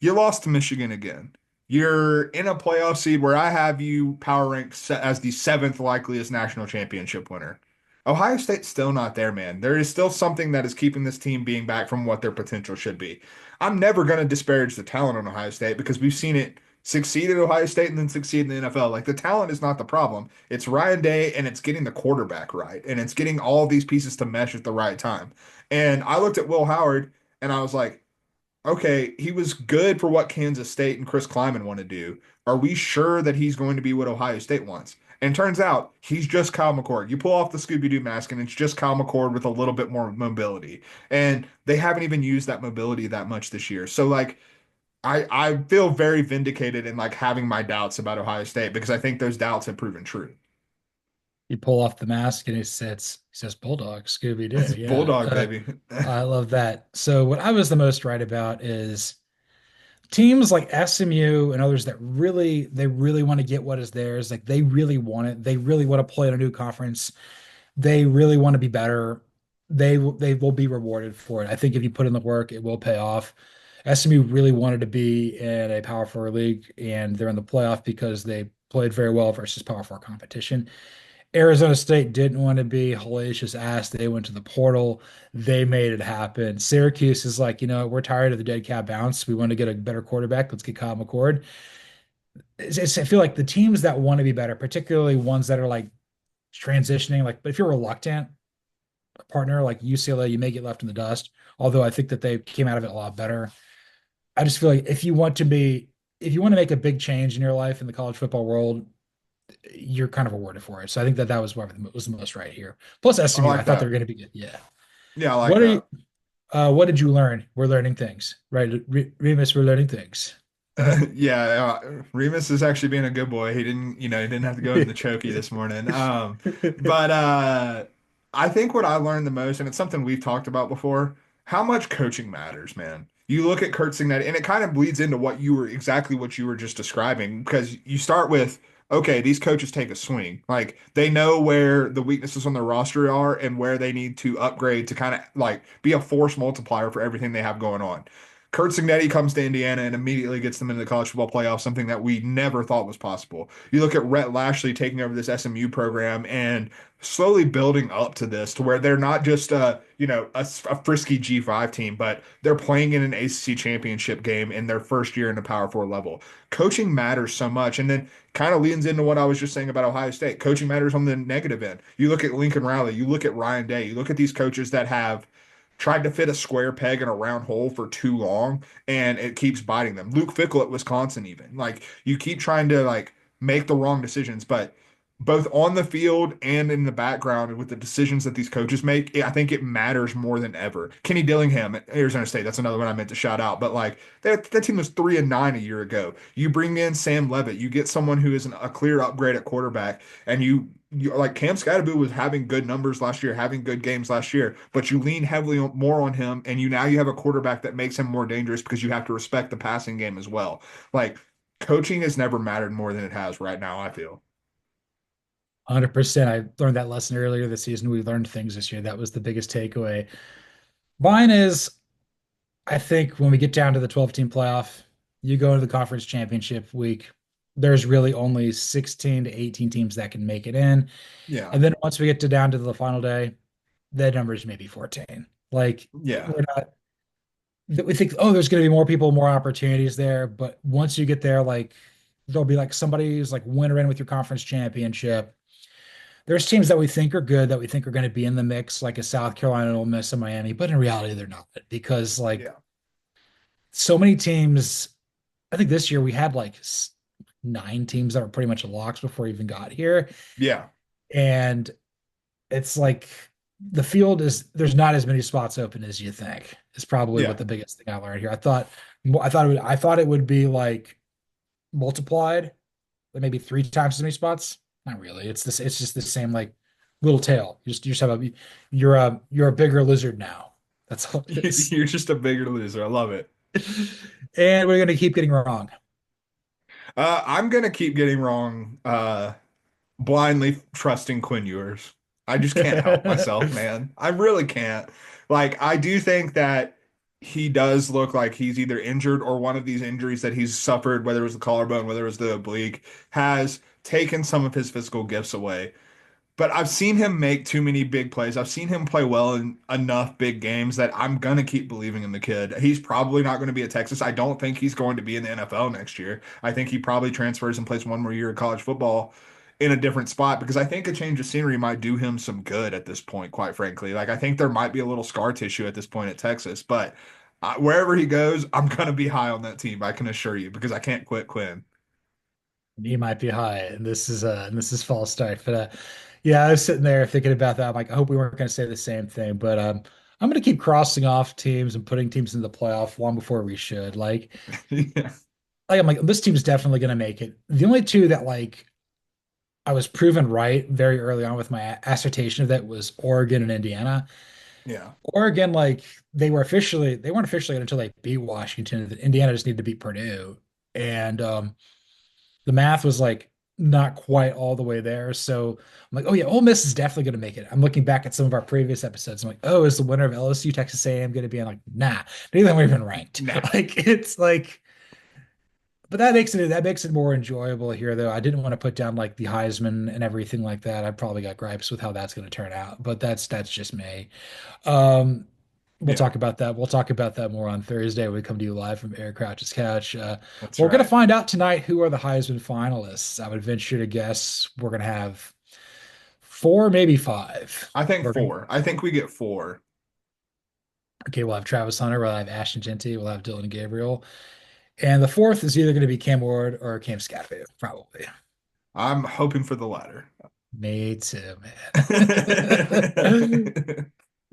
You lost to Michigan again. You're in a playoff seed where I have you power ranked as the seventh likeliest national championship winner. Ohio State's still not there, man. There is still something that is keeping this team being back from what their potential should be. I'm never going to disparage the talent on Ohio State because we've seen it succeed at Ohio State and then succeed in the NFL. Like the talent is not the problem. It's Ryan Day and it's getting the quarterback right and it's getting all these pieces to mesh at the right time. And I looked at Will Howard and I was like, okay, he was good for what Kansas State and Chris Kleiman want to do. Are we sure that he's going to be what Ohio State wants? And turns out he's just Kyle McCord. You pull off the Scooby-Doo mask and it's just Kyle McCord with a little bit more mobility. And they haven't even used that mobility that much this year. So like I feel very vindicated in like having my doubts about Ohio State because I think those doubts have proven true. You pull off the mask and he says Bulldog, Scooby Doo. It's Yeah. Bulldog, baby. I love that. So what I was the most right about is teams like SMU and others that really want to get what is theirs. Like they really want it. They really want to play in a new conference. They really want to be better. They will be rewarded for it. I think if you put in the work, it will pay off. SMU really wanted to be in a Power Four league, and they're in the playoff because they played very well versus Power Four competition. Arizona State didn't want to be hellacious ass. They went to the portal. They made it happen. Syracuse is like, we're tired of the dead cat bounce. We want to get a better quarterback. Let's get Kyle McCord. I feel like the teams that want to be better, particularly ones that are like transitioning. Like, but if you're reluctant, a partner like UCLA, you may get left in the dust. Although I think that they came out of it a lot better. I just feel like if you want to make a big change in your life in the college football world, you're kind of awarded for it. So I think that that was what was the most right here. Plus I SMU, I like thought they were that. going to be good. Yeah. Yeah, I like What are you? that. What did you learn? We're learning things, right? Remus, we're learning things. Yeah, Remus is actually being a good boy. He didn't have to go in the chokey this morning. But I think what I learned the most, and it's something we've talked about before, how much coaching matters, man. You look at Kurt Signetti, and it kind of bleeds into exactly what you were just describing, because you start with, okay, these coaches take a swing. Like they know where the weaknesses on their roster are and where they need to upgrade to kind of like be a force multiplier for everything they have going on. Kurt Signetti comes to Indiana and immediately gets them into the college football playoff, something that we never thought was possible. You look at Rhett Lashley taking over this SMU program and slowly building up to this, to where they're not just a frisky G5 team, but they're playing in an ACC championship game in their first year in the Power Four level. Coaching matters so much, and then kind of leans into what I was just saying about Ohio State. Coaching matters on the negative end. You look at Lincoln Riley, you look at Ryan Day, you look at these coaches that have tried to fit a square peg in a round hole for too long, and it keeps biting them. Luke Fickle at Wisconsin, even like you keep trying to like make the wrong decisions, but both on the field and in the background with the decisions that these coaches make, I think it matters more than ever. Kenny Dillingham at Arizona State, that's another one I meant to shout out. But like that team was 3-9 a year ago. You bring in Sam Levitt, you get someone who is a clear upgrade at quarterback, and you like Cam Skattebo was having good numbers last year, having good games last year, but you lean heavily more on him, and you have a quarterback that makes him more dangerous because you have to respect the passing game as well. Like coaching has never mattered more than it has right now, I feel. 100%. I learned that lesson earlier this season. We learned things this year. That was the biggest takeaway. Mine is, I think when we get down to the 12-team playoff, you go into the conference championship week, there's really only 16 to 18 teams that can make it in. Yeah. And then once we get to down to the final day, the numbers may be 14. Like Yeah. we're not we think, oh, there's going to be more people, more opportunities there. But once you get there, like there'll be like somebody who's like winner in with your conference championship. There's teams that we think are good that we think are going to be in the mix, like a South Carolina, Ole Miss, and Miami, but in reality, they're not because like Yeah. so many teams. I think this year we had like 9 teams that were pretty much locks before we even got here, Yeah. and it's like the field is there's not as many spots open as you think. Is probably what Yeah. the biggest thing I learned here. I thought it would be like multiplied, like maybe 3 times as many spots. Not really. It's just the same like little tail. You just have you're a bigger lizard now. That's all it is. You're just a bigger loser. I love it. And we're gonna keep getting wrong. I'm gonna keep getting wrong. Blindly trusting Quinn Ewers. I just can't help myself, man. I really can't. Like, I do think that he does look like he's either injured or one of these injuries that he's suffered, whether it was the collarbone, whether it was the oblique, has taken some of his physical gifts away. But I've seen him make too many big plays. I've seen him play well in enough big games that I'm gonna keep believing in the kid. He's probably not going to be at Texas. I don't think he's going to be in the NFL next year. I think he probably transfers and plays one more year of college football in a different spot, because I think a change of scenery might do him some good at this point, quite frankly. Like I think there might be a little scar tissue at this point at Texas, but wherever he goes, I'm gonna be high on that team. I can assure you, because I can't quit Quinn. He might be high, and this is false start. But yeah, I was sitting there thinking about that. I'm like, I hope we weren't going to say the same thing. But I'm going to keep crossing off teams and putting teams in the playoff long before we should. Yeah. I'm like, this team's definitely going to make it. The only two that like I was proven right very early on with my assertion of that was Oregon and Indiana. Yeah. Oregon, like they weren't officially until they beat Washington. Indiana just needed to beat Purdue, and the math was like not quite all the way there. So I'm like, oh yeah, Ole Miss is definitely going to make it. I'm looking back at some of our previous episodes. I'm like, oh, is the winner of LSU Texas A&M going to be? I'm like, nah, neither of them are even ranked. Nah. Like it's like, but that makes it more enjoyable here, though. I didn't want to put down like the Heisman and everything like that. I probably got gripes with how that's going to turn out, but that's just me. Um, we'll Yeah. talk about that. We'll talk about that more on Thursday when we come to you live from Eric Crouch's couch. That's We're going to right. find out tonight who are the Heisman finalists. I would venture to guess we're going to have four, maybe five. I think We're gonna, four. I think we get four. okay, we'll have Travis Hunter, we'll have Ashton Genty, we'll have Dylan Gabriel. And the fourth is either going to be Cam Ward or Cam Skattebo, probably. I'm hoping for the latter. Me too, man.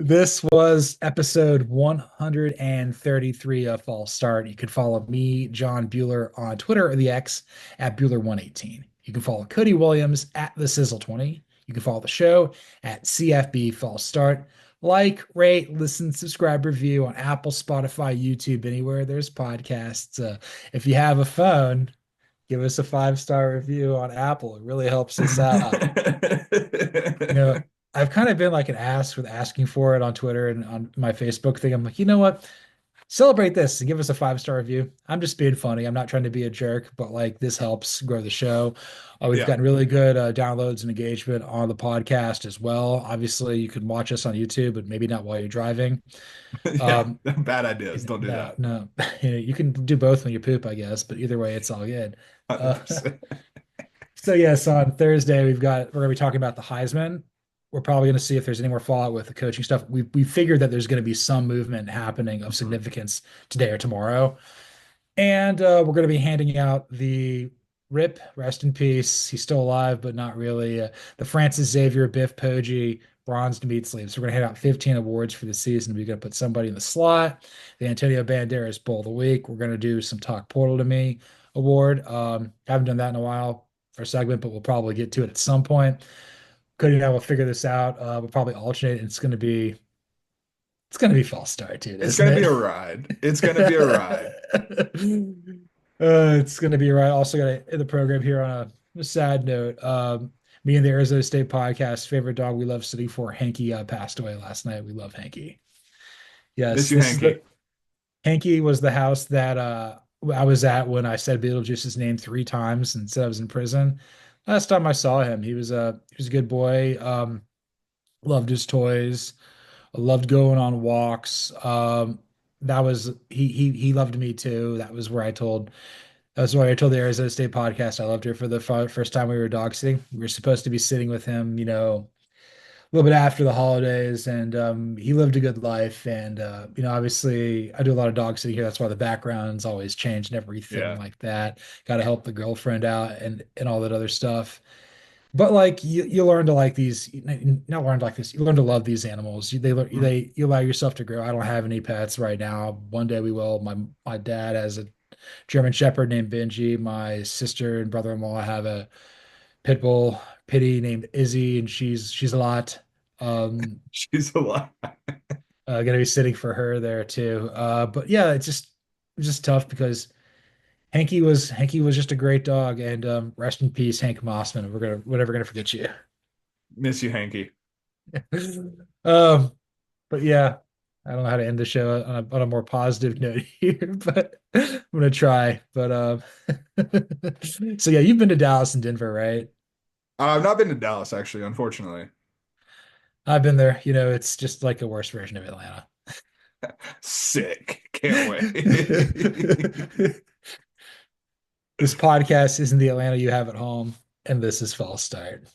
This was episode 133 of False Start. You can follow me, John Buhler, on Twitter or the X at Buhler118. You can follow Cody Williams at the Sizzle20. You can follow the show at CFB False Start. Like, rate, listen, subscribe, review on Apple, Spotify, YouTube, anywhere there's podcasts. If you have a phone, give us a 5-star review on Apple. It really helps us out. You know, I've kind of been like an ass with asking for it on Twitter and on my Facebook thing. I'm like, you know what? Celebrate this and give us a 5-star review. I'm just being funny. I'm not trying to be a jerk, but like this helps grow the show. We've Yeah. gotten really good downloads and engagement on the podcast as well. Obviously, you can watch us on YouTube, but maybe not while you're driving. Yeah. Um, Bad ideas. Don't do no, that. no, you can do both when you poop, I guess, but either way, it's all good. Uh, 100%. So yes, on Thursday we're gonna be talking about the Heisman. We're probably gonna see if there's any more fallout with the coaching stuff. We figured that there's gonna be some movement happening of Mhm. significance today or tomorrow. And we're gonna be handing out the RIP, rest in peace. He's still alive, but not really. The Francis Xavier Biff Poggi bronzed meat sleeves. We're gonna hand out 15 awards for the season. We're gonna put somebody in the slot. The Antonio Banderas Bowl of the Week. We're gonna do some Talk Portal to Me award. Haven't done that in a while for a segment, but we'll probably get to it at some point. Cody and I will figure this out. We'll probably alternate. It's gonna be false start, dude, It's isn't gonna be it? a ride. It's gonna be a ride. It's gonna be right. Also, got to end the program here on a sad note. Me and the Arizona State podcast, favorite dog we love sitting for, Hankey, passed away last night. We love Hankey. Yes, Miss you, this is the Hankey. Hankey was the house that I was at when I said Beetlejuice's name 3 times and said I was in prison. Last time I saw him, he was a good boy. Loved his toys. Loved going on walks. That was he loved me too. That's why I told the Arizona State podcast I loved her for the first time we were dog sitting. We were supposed to be sitting with him, a little bit after the holidays, and he lived a good life. And obviously, I do a lot of dog sitting here. That's why the background's always changed and everything Yeah. like that. Got to help the girlfriend out and all that other stuff. But like you learn to like these, not learn to like this. You learn to love these animals. Mhm. You allow yourself to grow. I don't have any pets right now. One day we will. My dad has a German Shepherd named Benji. My sister and brother-in-law have a pit bull pitty named Izzy, and she's a lot. She's alive. Gonna be sitting for her there too. But yeah, it's just tough because Hanky was just a great dog, and rest in peace, Hank Mossman. We're never gonna forget you. Miss you, Hankey. Um, but yeah, I don't know how to end the show on a more positive note here, but I'm gonna try. But so yeah, you've been to Dallas and Denver, right? I've not been to Dallas, actually, unfortunately. I've been there. It's just like a worse version of Atlanta. Sick. Can't wait. This podcast isn't the Atlanta you have at home, and this is false start.